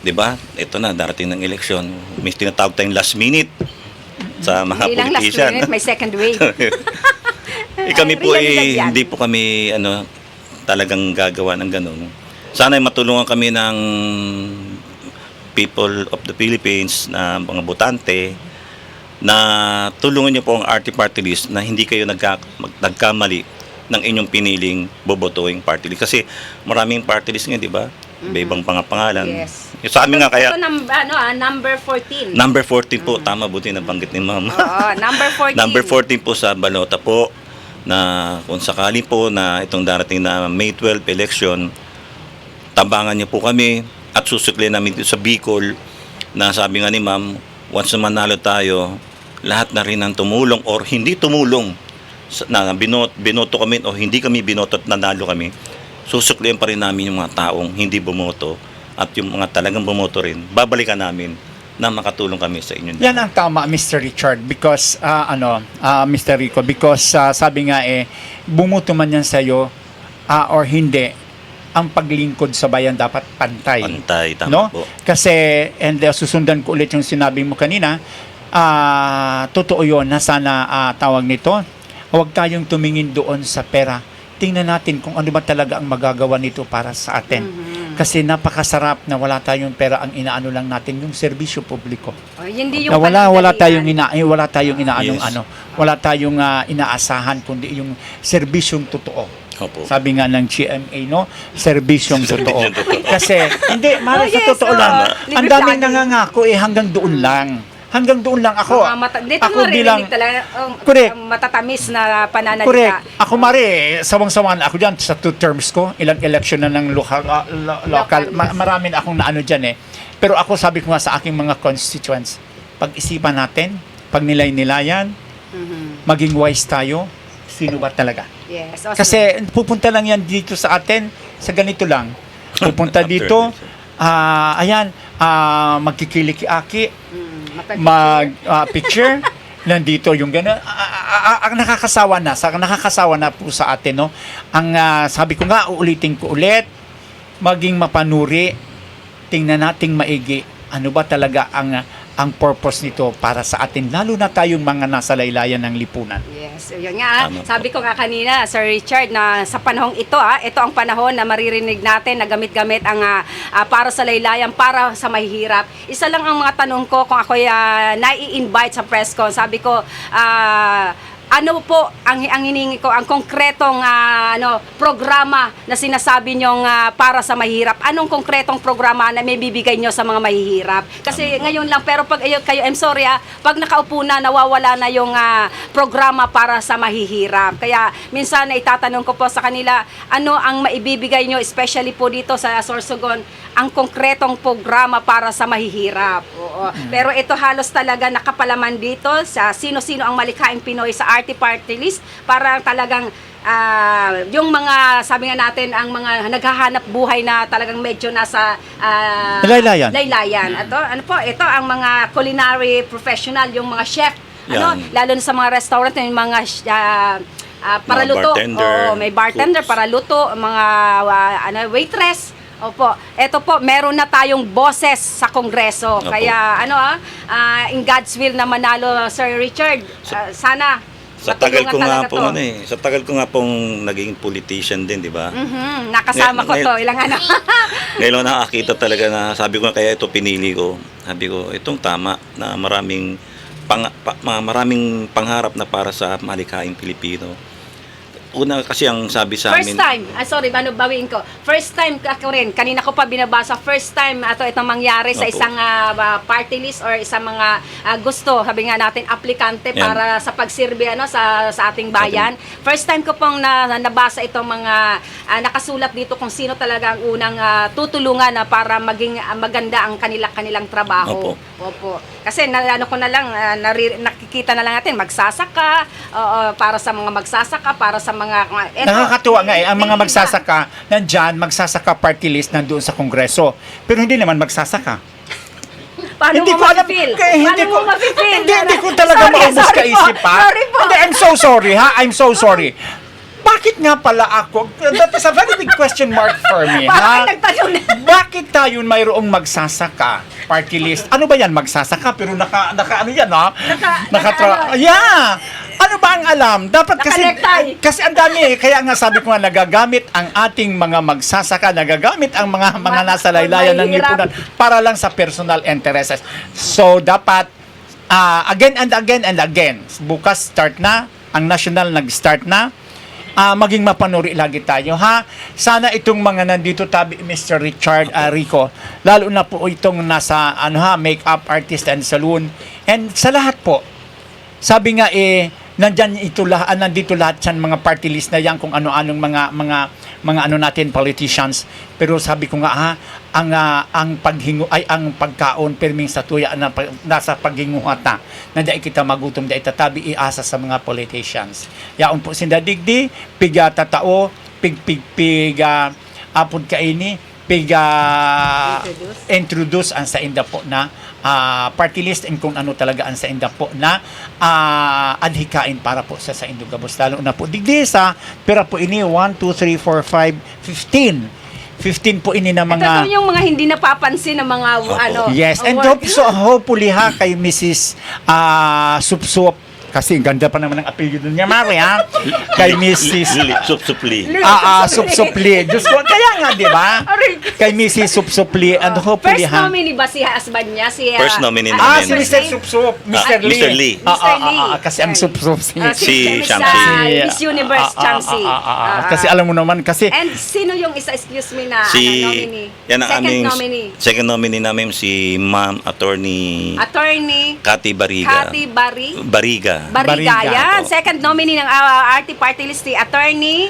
di ba? Ito na, darating ng eleksyon. May tinatawag tayong last minute sa mga Hindi lang last politician. minute, may second wave. Kami po Realidad yan. hindi po kami talagang gagawa ng ganun. Sana ay matulungan kami ng people of the Philippines na mga botante na tulungan niyo po ang RT Party List na hindi kayo nagkamali ng inyong piniling bobotoing party list. Kasi maraming party list nga, di ba? Iba-ibang pangalan. Yes. Sa amin nga kaya, Ito, number 14. number 14 po, tama, buti nabanggit ni Ma'am. Oo, number 14. Number 14 po sa balota po na kung sakali po na itong darating na May 12 election, tabangan niyo po kami at susukli namin dito sa Bicol na sabi nga ni Ma'am, once na manalo tayo, lahat na rin ang tumulong or hindi tumulong na binoto kami o hindi kami binoto at nanalo kami, susuklian pa rin namin yung mga taong hindi bumoto at yung mga talagang bumoto rin, babalikan namin na makatulong kami sa inyo. Yan ang tama, Mr. Richard, because Mr. Rico, because sabi nga bumuto man yan sa'yo or hindi, ang paglingkod sa bayan dapat pantay. Pantay, tama No? po. Kasi, and susundan ko ulit yung sinabi mo kanina, totoo yun na sana tawag nito, huwag tayong tumingin doon sa pera. Tingnan natin kung ano ba talaga ang magagawa nito para sa atin. Kasi napakasarap na wala tayong pera, ang inaano lang natin yung serbisyo publiko. Hindi yung Na wala tayong panandalian. wala tayong inaanong Yes. wala tayong inaasahan kundi yung serbisyong totoo. Opo. Sabi nga ng GMA, no? Serbisyong totoo. Serbisyong totoo. Kasi hindi sa yes, totoo lang. libre Ang daming vlogging. nangangako hanggang doon lang. Hanggang doon lang ako. Dito Ako mo bilang rinig talaga Correct. matatamis na pananalita. correct. Ako mari, sawang-sawan ako diyan sa 2 terms ko. Ilang election na ng local. Local, yes. Marami na akong naano diyan Pero ako sabi ko nga sa aking mga constituents, pag-isipan natin, pagnilay-nilayan, maging wise tayo, sino ba talaga? Yes. Awesome. Kasi pupunta lang yan dito sa atin, sa ganito lang. Pupunta dito, magkikiliki-aki, mag-picture, nandito yung gano'n. Ang nakakasawa na po sa atin, no? Ang sabi ko nga, uulitin ko ulit, maging mapanuri, tingnan nating maigi, ano ba talaga ang purpose nito para sa atin, lalo na tayong mga nasa laylayan ng lipunan. Yes, yun nga. Tama po. Sabi ko nga kanina, Sir Richard, na sa panahong ito, ito ang panahon na maririnig natin na gamit-gamit ang para sa laylayan, para sa mahihirap. Isa lang ang mga tanong ko kung ako'y nai-invite sa press con. Sabi ko, ano po ang hiningi ko, ang konkretong programa na sinasabi nyong para sa mahihirap? Anong konkretong programa na may bibigay nyo sa mga mahihirap? Kasi ngayon lang, pero pag kayo, I'm sorry pag nakaupo na, nawawala na yung programa para sa mahihirap. Kaya minsan na itatanong ko po sa kanila, ano ang maibibigay nyo, especially po dito sa Sorsogon, ang konkretong programa para sa mahihirap. Oo. Pero ito halos talaga nakapalaman dito sa sino-sino ang malikhaing Pinoy sa RT Party List para talagang yung mga, sabi nga natin, ang mga naghahanap buhay na talagang medyo nasa Laylayan. Ito ang mga culinary professional, yung mga chef, Yan. lalo na sa mga restaurant, yung mga para Mga luto. bartender, May bartender cooks. para luto, mga waitress. Opo. Ito po, meron na tayong boses sa Kongreso. Opo. Kaya in God's will na manalo, Sir Richard. Sana Sa tagal ko nga Matulungan pong talaga to. sa tagal ko nga pong naging politician din, di ba? Nakasama ko Ngayon- to, ilang ano. Ngayon lang nakakita talaga na sabi ko na kaya ito pinili ko. Sabi ko, itong tama na maraming pangharap na para sa malikhaing Pilipino. Una kasi ang sabi sa First amin, time, sorry, bawiin ko. First time ako rin, kanina ko pa binabasa, first time itong mangyari sa Opo. isang party list or isang mga gusto, sabi nga natin, aplikante Yan. para sa pagsirbe sa ating bayan. First time ko pong nabasa itong mga nakasulat dito kung sino talaga ang unang tutulungan para maging maganda ang kanilang trabaho. Opo. Kasi ano ko na lang, nakikita na lang natin, magsasaka, para sa mga magsasaka, para sa mga... Nakakatuwa nga ang mga magsasaka nandyan, magsasaka party list nandoon sa Kongreso. Pero hindi naman magsasaka. Paano Hindi mo ko alam. ma-feel? Kaya Paano mo ma-feel? Hindi ko talaga Sorry, maubos sorry po. kaisip ha. Sorry po. Hindi, I'm so sorry ha. I'm so sorry. Bakit nga pala ako? That is a very big question mark for me. Bakit ha? nagtanong na? Bakit tayo mayroong magsasaka party list? Ano ba yan? Magsasaka pero naka ano yan ha? Naka- Yeah! Ano ba ang alam? Dapat Naka-necktie. kasi ang dami kaya nga sabi ko nga nagagamit ang ating mga magsasaka, nagagamit ang mga nasa laylayan ng Mahirap. lipunan para lang sa personal interests. So dapat again and again and again, bukas start na, ang national nag-start na. Maging mapanuri lagi tayo ha. Sana itong mga nandito tabi Mr. Richard Rico, lalo na po itong nasa makeup artist and salon, and sa lahat po. Sabi nga nandito lahat yan mga party list na yan kung ano-anong mga ano natin politicians. Pero sabi ko nga ang paghingo ay ang pagkaon perming sa tuya na nasa paghinguhata na dai kita magutom dai tatabi iasa sa mga politicians. Yaon po sinda digdi piga tatao piga apod kaini piga introduce ang sa inda po na party list and kung ano talaga ang sa inda po na adhikain para po sa Indogabos. Lalo na po digdi sa pera po ini 1, 2, 3, 4, 5, 15 po ini na Ito mga yung mga hindi napapansin ng mga yes, and award. hopefully ha kay Mrs. Supsup kasi ganda pa naman ang apelyido niya Mari ha kay Mrs. Supsupli. Supsupli. Diyos ko, kaya nga, di ba? Aray. Kay Mrs. Supsupli and hopefully First ha. nominee ba si husband niya? First nominee ano, namin. Si Mr. Supsup, Mr. Lee. Mr. Lee. Mr. Lee. Kasi ang Supsup Si Miss, Shamsi. Miss Universe Shamsi. Kasi alam mo naman, kasi And sino yung isa, excuse me, na nominee? Yan ang Second aming nominee. second nominee namin si Ma'am Attorney Attorney Cathy Bariga. Cathy Bariga. Bariga. Yan. Oo. Second nominee ng RT Party List, si Attorney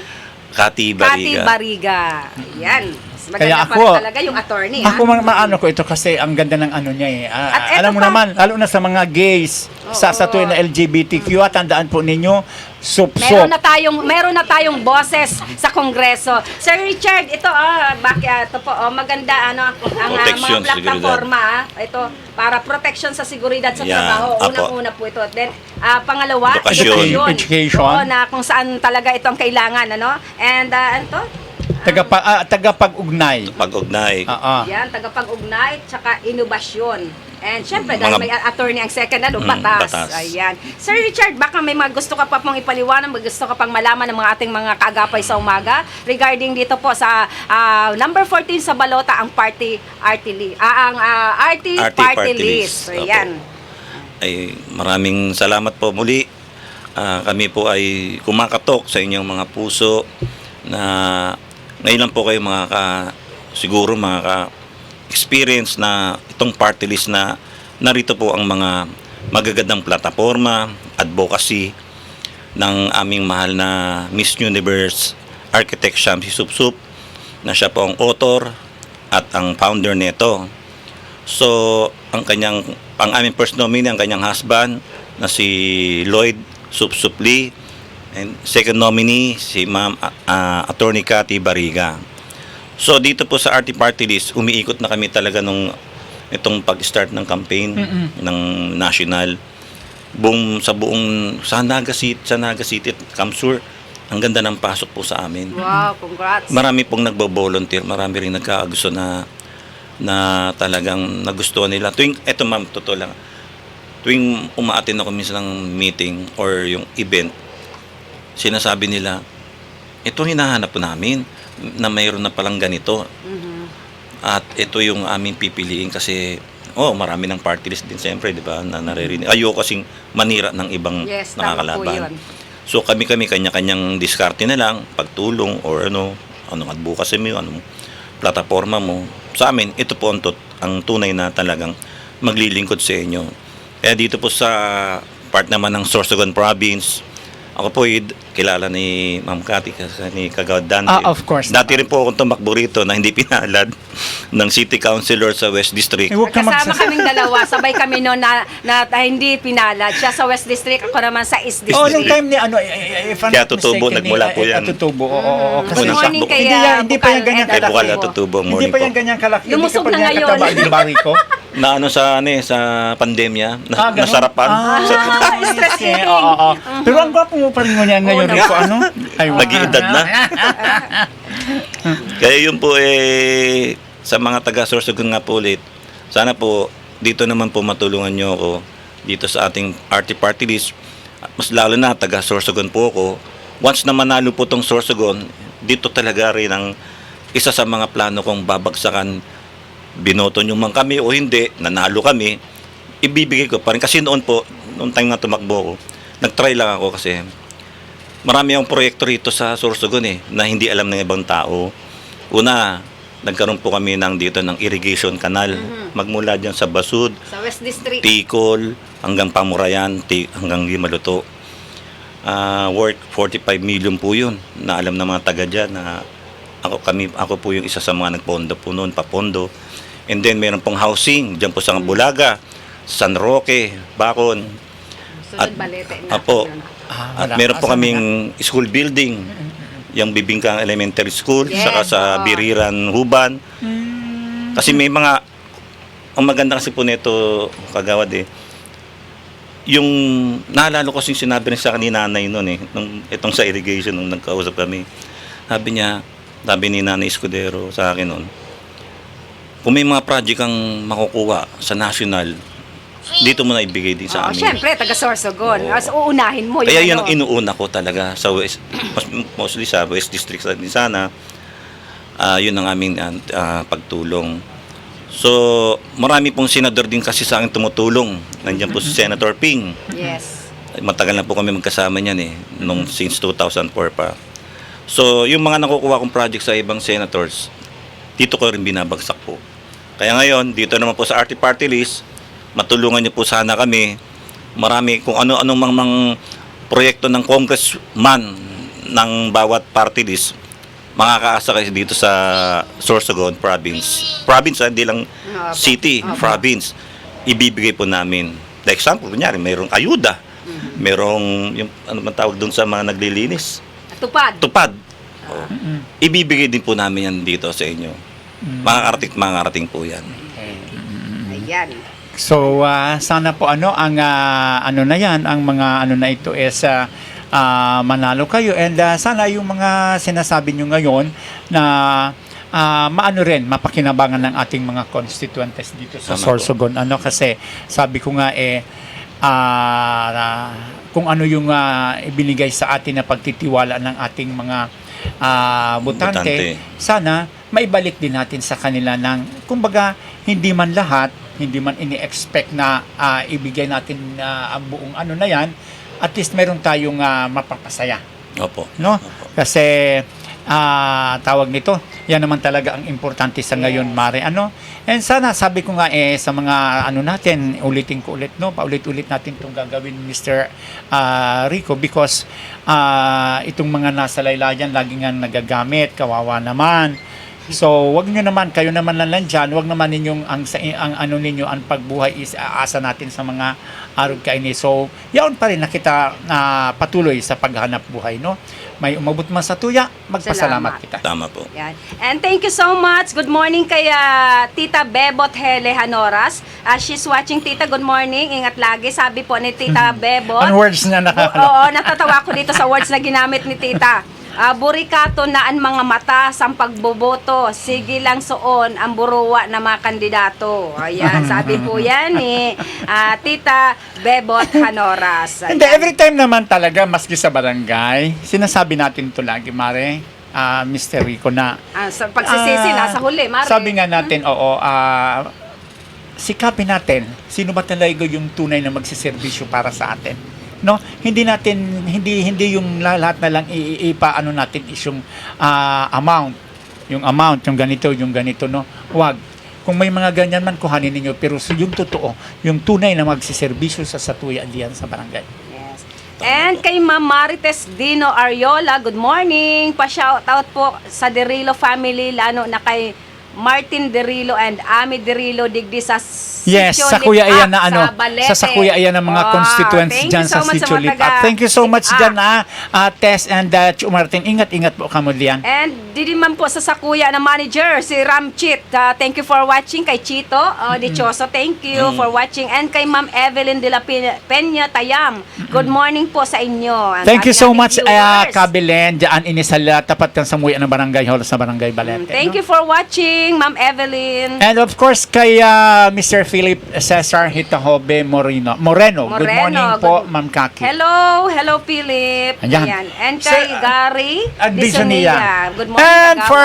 Cathy Cathy Bariga. Bariga. Yan. Maganda Kaya pa ako- rin talaga yung attorney. ako maano ko ito kasi ang ganda ng ano niya eh. At eto Alam mo pa- naman, lalo na sa mga gays, sa tuwing na LGBTQ, tandaan po ninyo, Supsup. Meron na tayong boses sa Kongreso. Sir Richard, ito ito po maganda ang Protection mga sa plataforma ito para protection sa seguridad sa Yan, trabaho. apo. Unang-una po ito. Then pangalawa, Edukasyon. Education. Oo, na kung saan talaga ito ang kailangan, ano? And ano to? Tagapag-ugnay. Pag-ugnay. Yan, tagapag-ugnay, tsaka inobasyon. And syempre, Mga- dahil may attorney ang second, batas. batas. Ayan. Sir Richard, baka may mga gusto ka pa pong ipaliwanag, may gusto ka pang malaman ng mga ating mga kaagapay sa umaga regarding dito po sa number 14 sa balota, ang RT Party List. So, Opo. yan. Ay maraming salamat po muli. Kami po ay kumakatok sa inyong mga puso na ngayon lang po kayo siguro experience na itong party list na narito po ang mga magagandang plataforma, advocacy ng aming mahal na Miss Universe Architect Shamsi Supsup na siya po ang author at ang founder nito. So, ang aming first nominee, ang kanyang husband na si Lloyd Supsup Lee, and second nominee si Ma'am Attorney Cathy Bariga. So dito po sa RT Party List, umiikot na kami talaga itong pag-start ng campaign ng national. Sa Naga City at Kamsur, ang ganda ng pasok po sa amin. Wow, congrats. Marami pong nagbo-volunteer, marami rin nagkakagusto na talagang nagustuhan nila. Eto ma'am, totoo lang. Tuwing umaattend ako minsan ng meeting or yung event, sinasabi nila, ito hinahanap po namin na mayroon na palang ganito. At ito yung aming pipiliin kasi marami ng party list din siyempre, di ba, na naririnig. Ayoko kasing manira ng ibang Yes, tama po nakakalaban. yun. So kami kanya-kanyang diskarte na lang, pagtulong or anong advocacy mo, anong plataforma mo. Sa amin, ito po ang tunay na talagang maglilingkod sa inyo. Kaya dito po sa part naman ng Sorsogon Province, ako po kilala ni Ma'am Cathy kasi ni Kagawad Dante. Of course. Dati rin po akong tumakbo rito na hindi pinalad ng City Councilor sa West District. Huwag ka Kasama kaming dalawa, sabay kami noon na hindi pinalad. Siya sa West District, ako naman sa East District. nung time ni if I'm Kaya not Tutubo, mistaken, nagmula po yan. Tutubo, oo. Good Kasi morning sakto. kaya Hindi pa yan ganyan Kay Bukal kalaki. at Tutubo, Hindi morning pa po. yan ganyan kalaki. Lumusog Hindi ka pa na ganyan ngayon. kataba yung bari ko. Na sa pandemya, Ganun? nasarapan. Stress Okay, eating. oo. Pero ang gwapo mo pa rin mo niyan ngayon, Oo, Rico, ano? Ay, Nag-iedad na. Kaya yun po sa mga taga-Sorsogon nga po ulit, sana po dito naman po matulungan nyo ako dito sa ating RT Party List. Mas lalo na taga-Sorsogon po ako. Once na manalo po tong Sorsogon, dito talaga rin ang isa sa mga plano kong babagsakan. Binoto nyo man kami o hindi, nanalo kami, ibibigay ko pa rin. Kasi noon time nga tumakbo ko, nag-try lang ako kasi marami akong proyekto rito sa Sorsogon na hindi alam ng ibang tao. Una, nagkaroon po kami dito ng irrigation canal. Magmula dyan sa Basud, Sa West District. Ticol, hanggang Pamurayan, hanggang Gimaluto. Worth 45 million po yun na alam ng mga taga dyan na ako po yung isa sa mga nagpondo po noon, papondo. And then meron pong housing dyan po sa Bulaga, San Roque, Bacon. Sunod Balete na. Apo. wala. At meron po kaming school building, yung Bibingkang Elementary School, Yes, saka sa oo. Biriran, Huban. Kasi may ang maganda kasi po nito, Kagawad yung naalala ko yung sinabi rin sa akin ni nanay noon itong sa irrigation nung nagkausap kami. Sabi ni Nanay Escudero sa akin noon, kung may mga project kang makukuha sa national, dito mo na ibigay din sa amin. Siyempre, taga Sorsogon. As uunahin mo. Kaya yun ano. ang inuuna ko talaga sa West, mostly sa West District din sana. Yun ang aming pagtulong. So, marami pong senador din kasi sa akin tumutulong. Nandiyan po si Senator Ping. Yes. Matagal na po kami magkasama niyan since 2004 pa. So, yung mga nakukuha kong project sa ibang senators, dito ko rin binabagsak po. Kaya ngayon, dito naman po sa RT Party List, matulungan niyo po sana kami. Marami kung ano-anong mga proyekto ng congressman ng bawat party list, makakaasa kayo dito sa Sorsogon Province. Province, hindi lang city, province. Ibibigay po namin. Like example, kunyari, mayroong ayuda. Mayroong, yung, ano man tawag doon sa mga naglilinis? Tupad. Tupad. Ibibigay din po namin yan dito sa inyo. Makakarating po yan. Ayan. So, sana po ang na yan, ang mga na ito is manalo kayo. And sana yung mga sinasabi nyo ngayon na mapakinabangan ng ating mga constituents dito sa Tama Sorsogon. Kasi sabi ko nga kung ano yung ibinigay sa atin na pagtitiwala ng ating mga botante, sana maibalik din natin sa kanila ng, kumbaga, hindi man lahat, hindi man ini-expect na ibigay natin ang buong na yan, at least meron tayong mapapasaya. Opo. No? Opo. Kasi tawag nito, yan naman talaga ang importante sa ngayon, Mare. And sana, sabi ko nga sa mga natin, ulitin ko ulit, paulit-ulit natin itong gagawin, Mr. Rico, because itong mga nasa laylayan lagi nga nagagamit, kawawa naman. So, wag niyo naman, kayo naman lang dyan, wag naman ninyong ninyo, ang pagbuhay is aasa natin sa mga araw kaini. So, yaon pa rin na kita patuloy sa paghanap buhay, no? May umabot man sa tuya, magpasalamat Salamat. kita. Tama po. Yan. And thank you so much. Good morning kay Tita Bebot Hele Hanoras. She's watching, Tita. Good morning. Ingat lagi. Sabi po ni Tita Bebot. Ang words na Oo, natatawa ko dito sa words na ginamit ni Tita. Burikato na ang mga mata sa pagboboto. Sige lang soon ang buruwa na mga kandidato. Ayan, sabi po yan ni Tita Bebot Hanoras. Ayan. Hindi, every time naman talaga, maski sa barangay, sinasabi natin ito lagi, Mare, Mr. Rico, na Sa pagsisisi, nasa huli, Mare. sabi nga natin, oo, sikapin natin sino ba talaga yung tunay na magsiservisyo para sa atin. No, hindi yung lahat na lang ipaano natin is yung amount, yung ganito, no. Wag. Kung may mga ganyan man, kuhanin ninyo, pero yung totoo, yung tunay na magsiservisyo sa Satuya diyan sa barangay. Yes. And kay Ma'am Marites Dino Ariola, good morning. Pa-shoutout po sa Derilo family, lalo na kay Martin Derilo and Ami Derilo digdi sa Yes, Sitio sa Kuya Lipat Iyan na ano, sa Balete. sa Kuya Iyan ng mga constituents Thank dyan you sa so much Sitio mga Lipat. taga- Thank you so much Lipat. dyan Tess and Chumartin. Ingat po kamo diyan. And di din man po sa Sakuya na manager, si Ramchit. Thank you for watching. Kay Chito Dichoso, thank you for watching. And kay Ma'am Evelyn de la Peña Tayam, good morning po sa inyo. Ang Thank you so ating much, viewers. Kabelen, dyan inisala, tapat kan sa muya ng barangay hall sa barangay Balete. Thank you for watching, Ma'am Evelyn. And of course, kay Mr. Philip Cesar Hitahobe Moreno. Good morning po, good- Ma'am Kaki. Hello Philip. Ayan. And kay Gary Disonia. Good morning, And Kagawa. for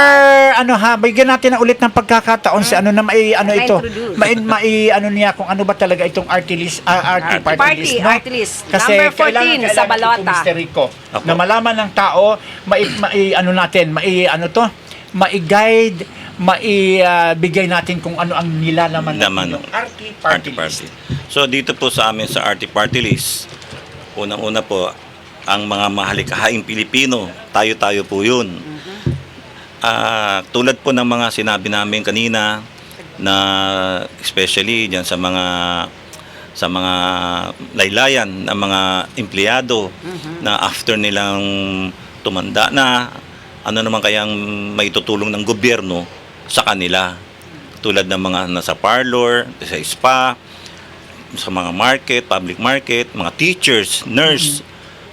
bigyan natin na ulit ng pagkakataon si ito, Ma-introduce. niya kung ano ba talaga itong RT party list, no? RT list. Kasi Number 14 sa balota. Ito, Mr. Rico, Apo. na malaman ng tao, ma-guide, maibigay natin kung ano ang nilalaman Laman ng ng RT party RT list. Party. So dito po sa amin sa RT Party List, unang-una po, ang mga mahalikahaing Pilipino, tayo-tayo po yun. Tulad po ng mga sinabi namin kanina, na especially dyan sa mga laylayan ng mga empleyado na after nilang tumanda na, ano naman kayang maitutulong ng gobyerno sa kanila. Tulad ng mga nasa parlor, sa spa, sa mga market, public market, mga teachers, nurse,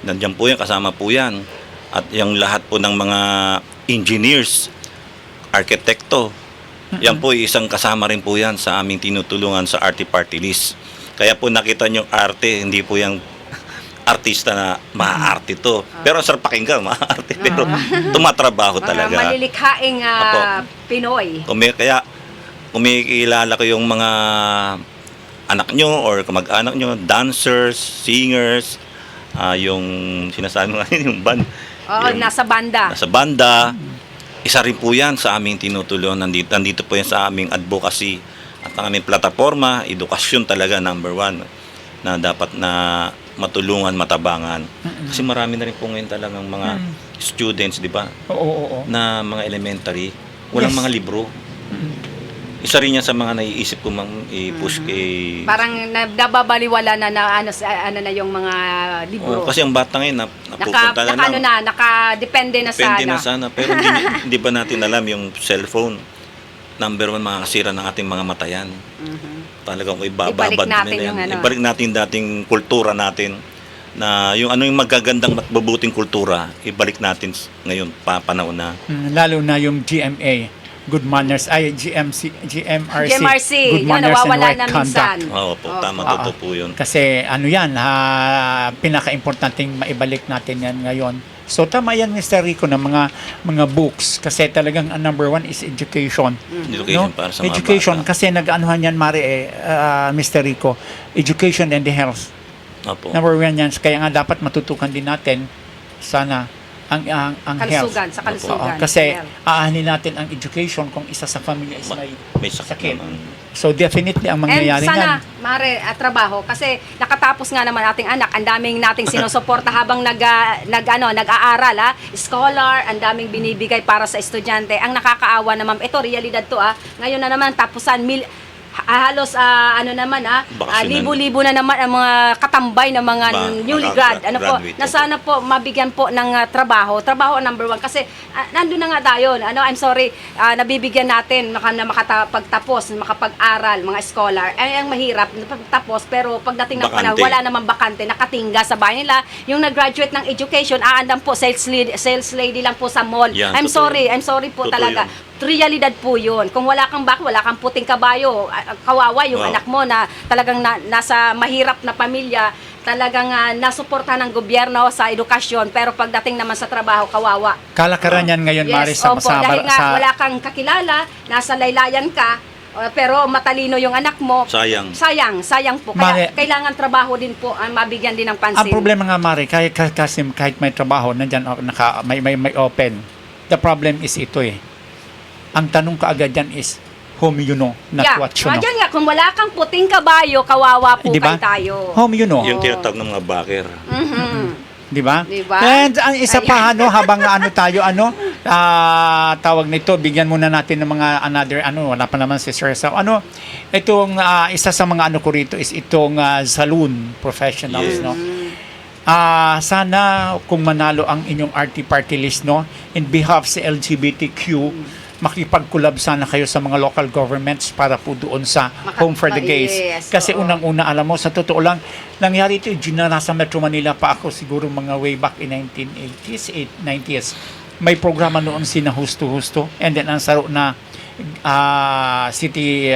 nandiyan po yan, kasama po yan. At yung lahat po ng mga engineers, arkitekto, yan po isang kasama rin po yan sa aming tinutulungan sa RT Party List. Kaya po nakita nyo arte, hindi po yung artista na maarte to. Pero ang sarap pakinggan, maarte. Pero tumatrabaho Mga talaga. malilikhaing Apo. Pinoy. Kaya kumikilala ko yung mga anak nyo or kamag-anak nyo, dancers, singers, yung sinasabi mo ngayon, yung band. Oo, yung nasa banda. nasa banda. Isa rin po yan sa aming tinutulungan. Nandito po yan sa aming advocacy at ang aming plataforma, edukasyon talaga number 1 na dapat na matulungan, matabangan. Kasi marami na rin po ngayon talagang mga students, di ba? Oo. Na mga elementary, walang Yes. mga libro. Isa rin yan sa mga naiisip ko i-push kay... Parang nababaliwala na ano na yung mga libro. Kasi ang bata ngayon, napupunta Nakadepende na Depende sana. na sana. Pero hindi ba natin alam yung cellphone? Number 1, makakasira ng ating mga matayan. Talagang Ibalik natin yung ano. Ibalik natin dating kultura natin na yung ano yung magagandang at mabubuting kultura, ibalik natin ngayon panahon na. Lalo na yung GMA, Good Manners, GMRC, GMRC, Good yun, Manners and nawawala Right na minsan. Conduct. Oo po, tama, Oo. totoo po yun. Kasi ano yan, pinaka-importanting maibalik natin yan ngayon. So tama yan, Mr. Rico, na mga books. Kasi talagang ang number 1 is education. Education para sa mga Education, bata. kasi nag-anuhan yan, Mr. Rico, education and the health. Opo. Number 1 yan. Kaya nga dapat matutukan din natin sana ang health. Kalusugan, sa kalusugan. Oo, kasi Health. aanin natin ang education kung isa sa family is May sakit naman. So definitely ang And mangyayari sana, niyan. Mare, trabaho. Kasi nakatapos nga naman ating anak. Ang daming nating sinusuporta habang nag-aaral. Scholar, ang daming binibigay para sa estudyante. Ang nakakaawa naman, ito, realidad to. Ngayon na naman, tapusan, halos Bakasyonan. libo-libo na naman ang mga katambay ng mga newly grad. Ano po, graduate, na sana po mabigyan po ng trabaho. Trabaho ang number 1 kasi nandun na nga tayo. I'm sorry, nabibigyan natin na makapagtapos, makapag-aral, mga scholar. Ay, ang mahirap, tapos pero pagdating ng panahon, Bakante. wala namang bakante, nakatingga sa bahay nila. Yung nag-graduate ng education, aandam po, sales lady lang po sa mall. Yan, I'm totoo sorry po Totoo talaga. yun. Realidad po yun. Kung wala kang wala kang puting kabayo, kawawa yung Wow. anak mo na talagang nasa mahirap na pamilya, talagang nasuportahan ng gobyerno sa edukasyon, pero pagdating naman sa trabaho, kawawa. Kalakaran yan ngayon, Mari, sa, opo, dahil nga wala kang kakilala, nasa laylayan ka, pero matalino yung anak mo. Sayang po. Kaya Mari, kailangan trabaho din po, mabigyan din ng pansin. ang problema nga, Mari, kahit may trabaho, nandyan may open. The problem is ito eh. Ang tanong kaagad yan is, whom you know, not what you know. Diyan nga, kung wala kang puting kabayo, kawawa po Diba? tayo. Whom you know. Yung tinatawag ng mga backer. Di ba? Diba? And ang isa pa, habang tawag nito, bigyan muna natin ng mga wala pa naman si Sir. So, itong isa sa mga ko rito is itong saloon professionals, Yes. no? Sana kung manalo ang inyong RT party list, no, in behalf sa LGBTQ, makipag-collab sana kayo sa mga local governments para po doon sa Home for the Gays. Yes, Kasi oo. unang-una, alam mo, sa totoo lang, nangyari ito, nasa Metro Manila pa ako siguro mga way back in 1980s, 90s. May programa noon sina Husto, and then ang saro na city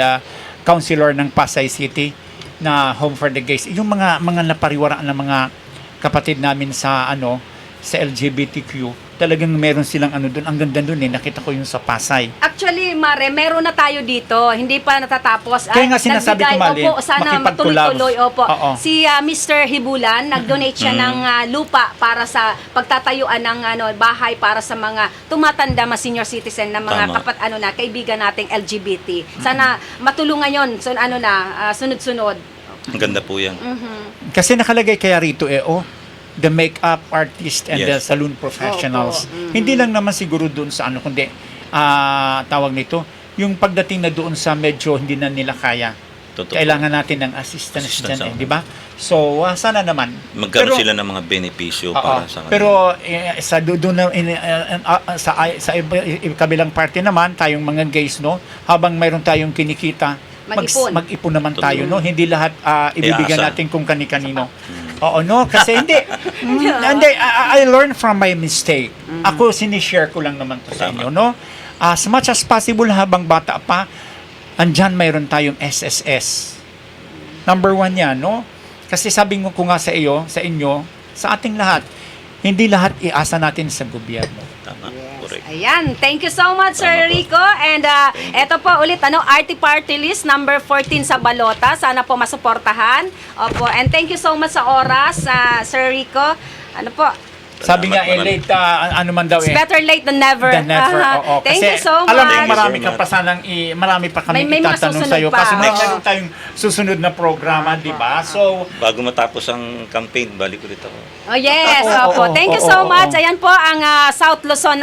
councilor ng Pasay City na Home for the Gays. Yung mga napariwaraan ng mga kapatid namin sa sa LGBTQ, talagang meron silang doon. Ang ganda doon nakita ko yung sa Pasay. Actually, Mare, meron na tayo dito. Hindi pa natatapos. Kaya nga sinasabi ko, Mali, opo, sana makipag-collab. matuloy-tuloy. Opo. Oo. Si Mr. Hibulan, nag-donate siya ng lupa para sa pagtatayuan ng bahay para sa mga tumatanda, mga senior citizen na mga Tama. kaibigan nating LGBT. Sana matulungan yon. So, sunod-sunod. Ang ganda po yan. Kasi nakalagay kaya rito the makeup artist and the Yes. saloon professionals. Opo. Hindi lang naman siguro doon sa kundi tawag nito, yung pagdating na doon sa medyo hindi na nila kaya. Totoo. Kailangan natin ng assistance Assistance, dyan, oo. di ba? So, sana naman. Magkaroon Pero- sila ng mga benepisyo Oo. para sa kanila. Pero sa doon na sa kabilang parte naman tayong mga gays, no, habang mayroon tayong kinikita, Mag-ipon. mag-ipon naman Totoo. tayo, no. Hindi lahat ibibigyan Iasa. natin kung kani-kanino. Oo, no, kasi hindi. I learned from my mistake. Ako sinishare ko lang naman to sa Tama. inyo, no. As much as possible habang bata pa, andyan mayroon tayong SSS. Number 1 yan, no? Kasi sabi ko nga sa inyo, sa ating lahat, hindi lahat iasa natin sa gobyerno. Tama. Correct. Ayan, thank you so much, Sir Tama po. Rico. And eto po ulit, RT Party List number 14 sa Balota. Sana po masuportahan. Opo, and thank you so much sa oras, Sir Rico. Ano po, Sabi nga, Salamat, late, ano man daw it's better late than never. than never. Oo. Thank Kasi you so much. alam ko Thank you marami so ka much. pa sanang marami pa kami May mga itatanong susunod sa iyo. pa. Kasi Next. meron tayong susunod na programa, di ba? So, Bago matapos ang campaign, balik ulit ako. Oh yes, Oo, opo. oo, Thank you oo, so oo. much. Ayan po ang South Luzon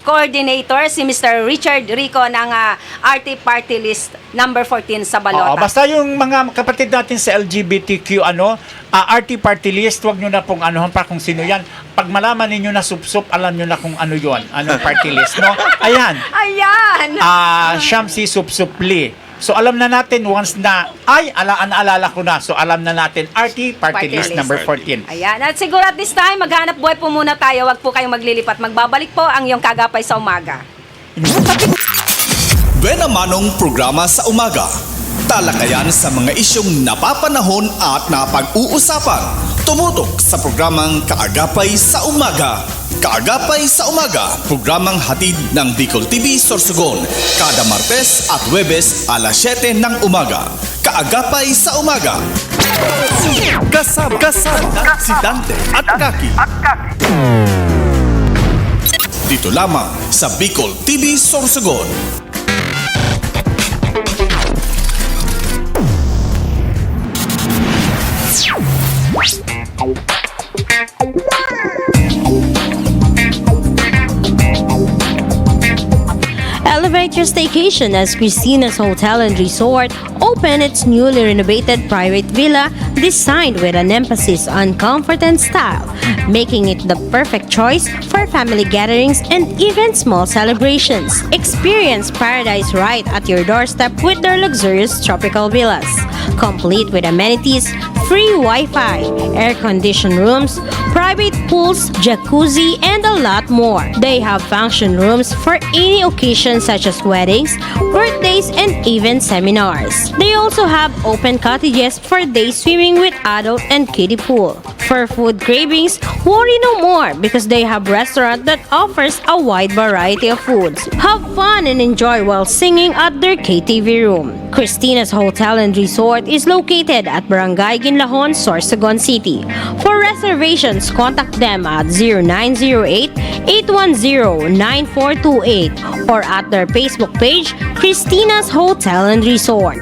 coordinator, si Mr. Richard Rico ng RT Party List number 14 sa Balota. basta yung mga kapatid natin sa LGBTQ, RT party list, wag nyo na pong pa kung sino yan. Pag malaman ninyo na sup-sup, alam nyo na kung ano yon, anong party list, no? Ayan. Ayan! Shamsi Supsupli. So alam na natin once na alala ko na. So alam na natin RT party list number 14. Ayan. At siguro at this time, maghanap buhay po muna tayo. Wag po kayong maglilipat. Magbabalik po ang iyong kagapay sa umaga. Buena Manong programa sa umaga. Talakayan sa mga isyong napapanahon at napag-uusapan. Tumutok sa programang Kaagapay sa Umaga. Kaagapay sa Umaga, programang hatid ng Bicol TV Sorsogon. Kada Martes at Huwebes alas 7 ng umaga. Kaagapay sa Umaga. Kasama si Dante at Kaki. Dito lamang sa Bicol TV Sorsogon. Elevate your staycation as Christina's Hotel and Resort opened its newly renovated private villa designed with an emphasis on comfort and style, making it the perfect choice for family gatherings and even small celebrations. Experience paradise right at your doorstep with their luxurious tropical villas, complete with amenities, free Wi-Fi, air-conditioned rooms, private pools, jacuzzi, and a lot more. They have function rooms for any occasion such as weddings, birthdays, and even seminars. They also have open cottages for day swimming with adult and kiddie pool. For food cravings, worry no more because they have restaurant that offers a wide variety of foods. Have fun and enjoy while singing at their KTV room. Christina's Hotel and Resort is located at Barangay Ginlahon, Sorsogon City. For reservations, contact them at 0908-810-9428 or at their Facebook page, Christina's Hotel and Resort.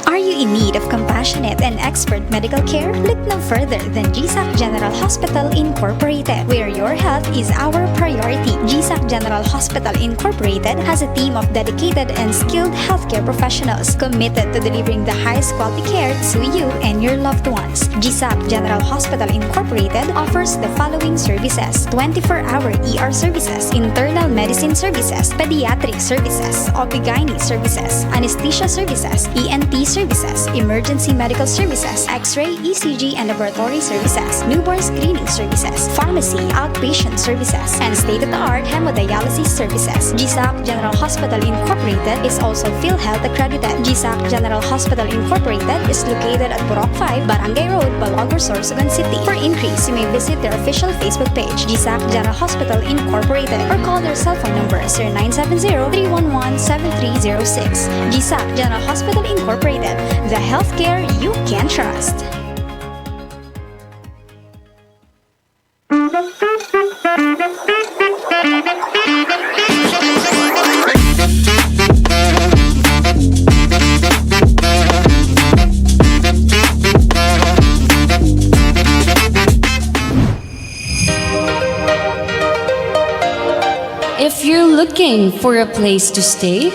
Are you in need of compassionate and expert medical care? Look no further than GSAC General Hospital Incorporated, where your health is our priority. GSAC General Hospital Incorporated has a team of dedicated and skilled healthcare professionals committed to delivering the highest quality care to you and your loved ones. GSAC General Hospital Incorporated offers the following services: 24-hour ER services, internal medicine services, pediatric services, OB/GYN services, anesthesia services, ENT services, emergency medical services, X-ray, ECG, and laboratory services, newborn screening services, pharmacy, outpatient services, and state-of-the-art hemodialysis services. GSAC General Hospital Incorporated is also PhilHealth accredited. GSAC General Hospital Incorporated is located at Burok 5, Barangay Road, Balagor, Sorsogon City. For inquiries, you may visit their official Facebook page, GSAC General Hospital Incorporated, or call their cell phone number 0970-311-7306. GSAC General Hospital Incorporated, the healthcare you can trust. If you're looking for a place to stay,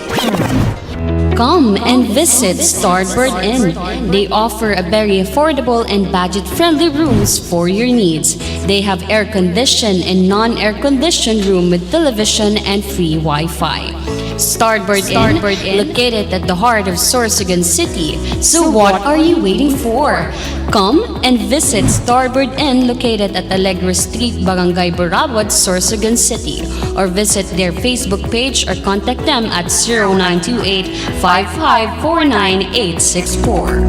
come and visit Starbird Inn. They offer a very affordable and budget-friendly rooms for your needs. They have air-conditioned and non-air-conditioned room with television and free Wi-Fi. Starbird Inn, located at the heart of Sorsogon City. So what are you waiting for? Come and visit Starbird Inn located at Alegre Street, Barangay Burabot, Sorsogon City, or visit their Facebook page or contact them at 0928-5549864.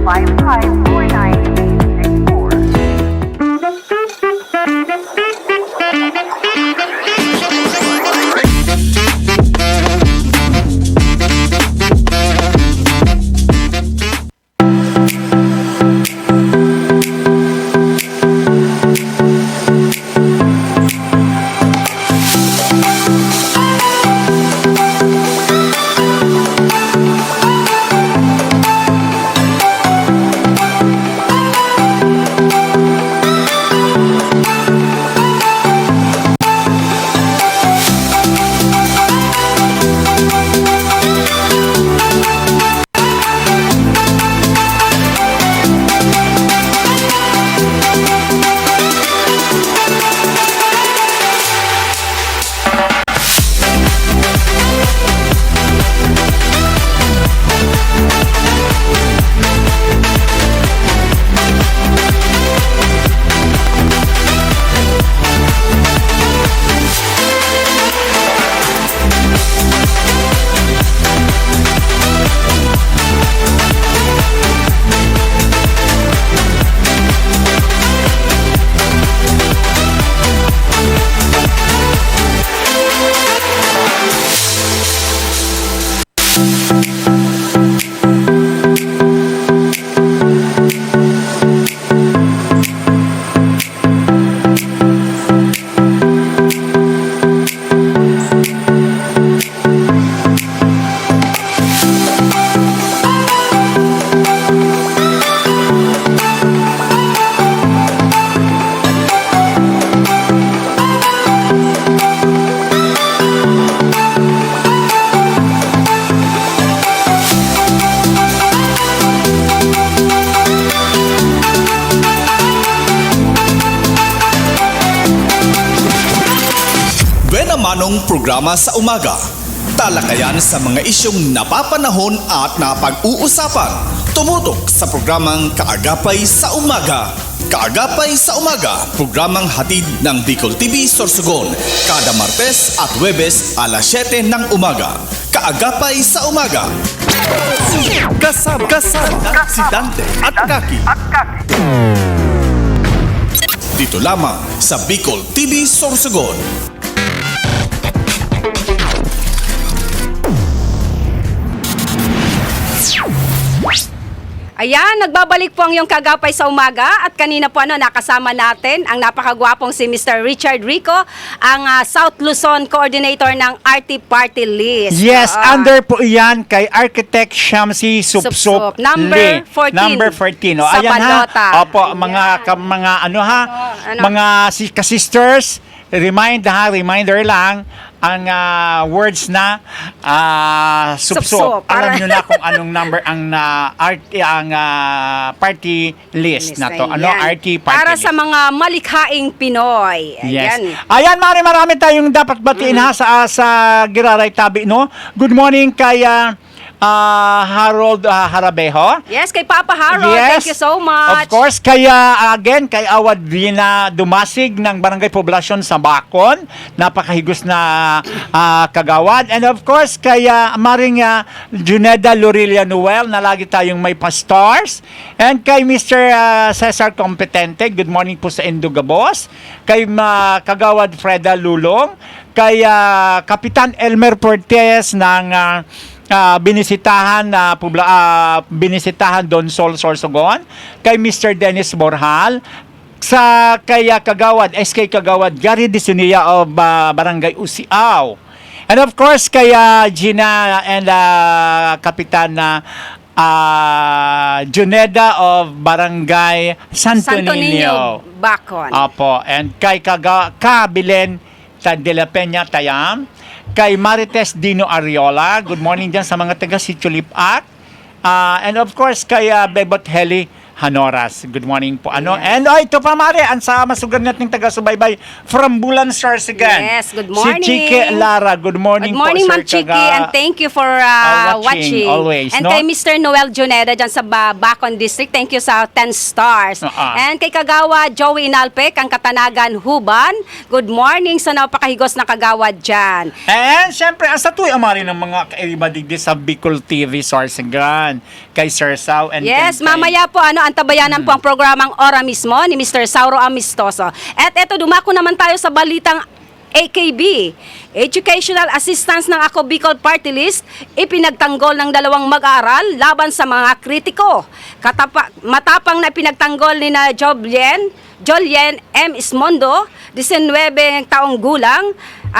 0928-5549864. Mano-manong programa sa umaga. Talakayan sa mga isyong napapanahon at napag-uusapan. Tumutok sa programang Kaagapay sa Umaga. Kaagapay sa Umaga, programang hatid ng Bicol TV Sorsogon. Kada Martes at Huwebes alas 7 ng umaga. Kaagapay sa Umaga. Kasama si Dante at Kaki. Dito lamang sa Bicol TV Sorsogon. Ayan, nagbabalik po ang iyong kagapay sa umaga at kanina po nakasama natin ang napakagwapong si Mr. Richard Rico, ang South Luzon Coordinator ng RT Party List. Yes, under po iyan kay Architect Shamsi Supsup Number 14. Number 14. O, Sa ayan Balota. ha. Opo, mga sisters, reminder lang ang words na Supsup. Supsup. Alam nyo na kung anong number ang party list na to. Ano, Ayan. RT party Para list. sa mga malikhaing Pinoy. Yes. Ayan. Ayan, marami tayong dapat batiin ha sa Giraray Tabi, no? Good morning kay Harold Harabejo. Yes, kay Papa Harold. Yes, Thank you so much. Of course, kaya again, kay Awad Vina Dumasig ng Barangay Poblasyon sa Bacon. Napakahigos na kagawad. And of course, kay Maring Juneda Lorilia Noel na lagi tayong may pa-stars. And kay Mr. Cesar Competente, good morning po sa Indugabos. Kay kagawad Freda Lulong. Kay Kapitan Elmer Portes ng binisitahan Don Sol Sorsogon, kay Mr. Dennis Borhal, sa kay Kagawad SK Kagawad Gary Disunia of Barangay Usiaw, and of course kay Gina and Kapitan Juneda of Barangay Santo Niño, Bacon. Apo, and kay Kabilen de la Peña Tayam, kay Marites Dino Ariola, good morning dyan sa mga taga Sitio Lipat, and of course kay Bebot Heli Hanoras, good morning po. And ito pa Mari, ang sa masugan nating taga-subaybay from Bulan Sorsogon. Yes, good morning. Si Chike Lara, good morning, Good morning, po, Ma'am sir, Chiki, and thank you for watching. Always, and no? kay Mr. Noel Juneda dyan sa Bacon District, thank you sa 10 stars. And kay Kagawa Joey Inalpec, ang Katanagan Huban, good morning sa napakahigos na kagawad dyan. And syempre, ang satuy amari ng mga kaibadigdi sa Bicol TV Sorsogon, kay Sir Sao, and Yes, kay mamaya po antabayanan po ang programang Ora mismo ni Mr. Sauro Amistoso. At eto, dumako naman tayo sa balitang AKB. Educational Assistance ng Ako Bicol Party List ipinagtanggol ng 2 mag-aaral laban sa mga kritiko. Matapang na ipinagtanggol ni na Jolien M. Ismondo, 19 taong gulang,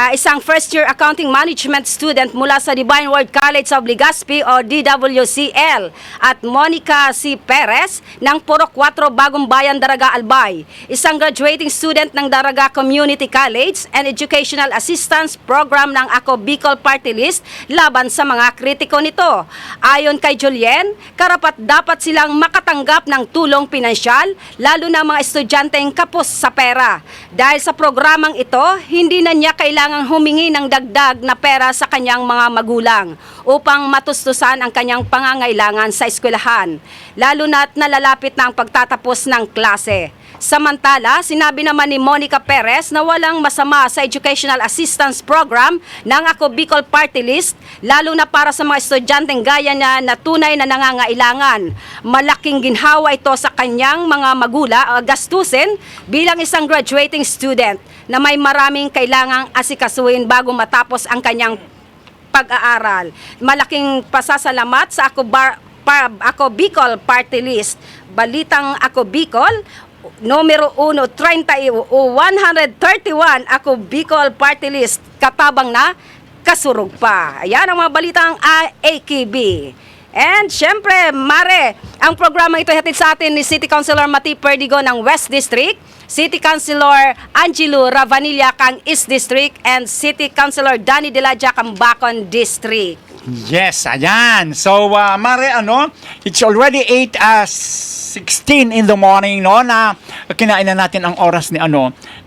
isang first-year accounting management student mula sa Divine Word College of Legazpi o DWCL, at Monica C. Perez ng Purok 4 Bagong Bayan, Daraga, Albay, isang graduating student ng Daraga Community College and Educational Assistance Program ng Ako Bicol Party List laban sa mga kritiko nito. Ayon kay Julien, karapat-dapat silang makatanggap ng tulong pinansyal, lalo na mga estudyanteng kapos sa pera. Dahil sa programang ito, hindi na niya kailangang humingi ng dagdag na pera sa kanyang mga magulang upang matustusan ang kanyang pangangailangan sa eskwelahan, lalo na't nalalapit na ang pagtatapos ng klase. Samantala, sinabi naman ni Monica Perez na walang masama sa Educational Assistance Program ng Ako Bicol Party List, lalo na para sa mga estudyanteng gaya niya na tunay na nangangailangan. Malaking ginhawa ito sa kanyang mga gastusin bilang isang graduating student na may maraming kailangang asikasuhin bago matapos ang kanyang pag-aaral. Malaking pasasalamat sa Ako Bicol Party List. Balitang Ako Bicol, numero 131 Ako Bicol Party List, katabang na kasurog pa. Ayan ang mga balitang AKB. And syempre, Mare, ang programa ito hatid sa atin ni City Councilor Mati Perdigo ng West District, City Councilor Angelo Ravanilla kang East District, and City Councilor Danny Diladja kang Bacon District. Yes, ayan. So, Mare, it's already 8:16 in the morning, no, na kinain na natin ang oras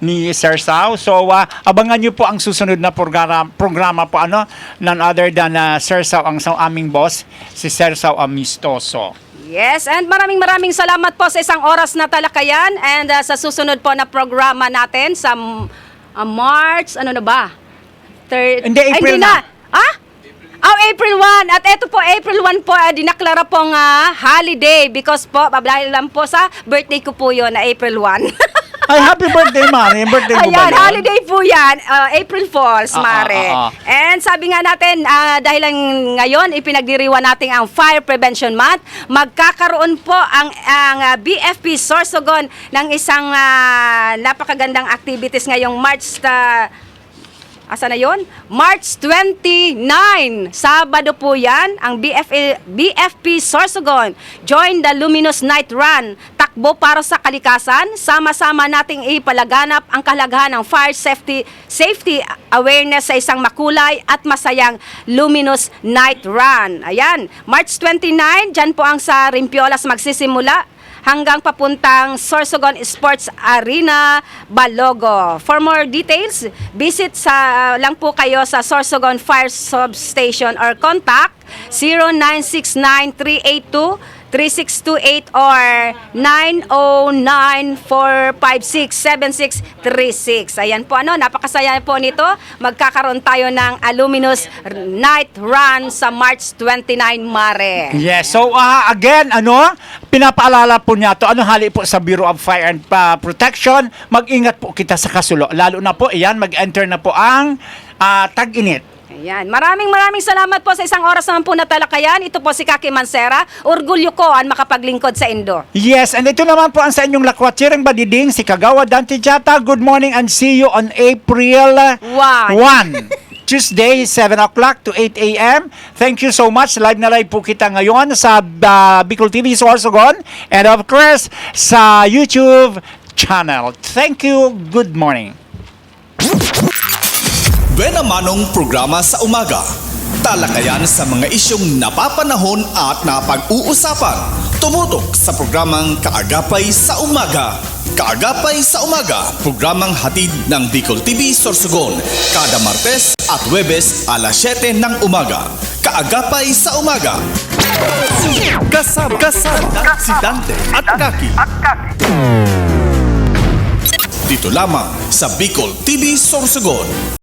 ni Sir Sao. So, abangan niyo po ang susunod na programa po, none other than Sir Sao, ang aming boss, si Sir Sao Amistoso. Yes, and maraming salamat po sa isang oras na talakayan and sa susunod po na programa natin sa March, ano na ba? Hindi, April na. April 1. At ito po, April 1 po, dinaklara pong holiday because po, dahil lang po sa birthday ko po yun na April 1. Ay, happy birthday, Mare. Birthday mo ba Ayan, yun? holiday po yan. April Fools, Mare. And sabi nga natin, dahil lang ngayon, ipinagdiriwan natin ang Fire Prevention Month, magkakaroon po ang BFP Sorsogon ng isang napakagandang activities ngayong March asa na yon? March 29. Sabado po yan, ang BFP Sorsogon. Join the Luminous Night Run. Takbo para sa kalikasan. Sama-sama nating ipalaganap ang kahalagahan ng fire safety awareness sa isang makulay at masayang Luminous Night Run. Ayan, March 29, dyan po ang sa Rimpiolas magsisimula hanggang papuntang Sorsogon Sports Arena, Balogo. For more details, visit lang po kayo sa Sorsogon Fire Substation or contact 0969-382-3628 or 909-456-7636. Ayan po, napakasaya po nito. Magkakaroon tayo ng Luminous Night Run sa March 29, Mare. Yes, so again, pinapaalala po niya to, hali po sa Bureau of Fire and Protection, mag-ingat po kita sa kasulo. Lalo na po, mag-enter na po ang tag-init. Ayan. Maraming salamat po sa isang oras naman po na talakayan. Ito po si Kaki Mansera. Orgulyo ko ang makapaglingkod sa Indo. Yes, and ito naman po ang sa inyong lakwatsereng badiding, si Kagawa Dante Jata. Good morning and see you on April 1. Tuesday, 7 o'clock to 8 a.m. Thank you so much. Live na live po kita ngayon sa Bicol TV Sorsogon and of course sa YouTube channel. Thank you. Good morning. Buena Manong programa sa umaga. Talakayan sa mga isyong napapanahon at napag-uusapan. Tumutok sa programang Kaagapay sa Umaga. Kaagapay sa Umaga, programang hatid ng Bicol TV Sorsogon. Kada Martes at Huwebes alas 7 ng umaga. Kaagapay sa Umaga. Kasama si Dante at Kaki. Dito lamang sa Bicol TV Sorsogon.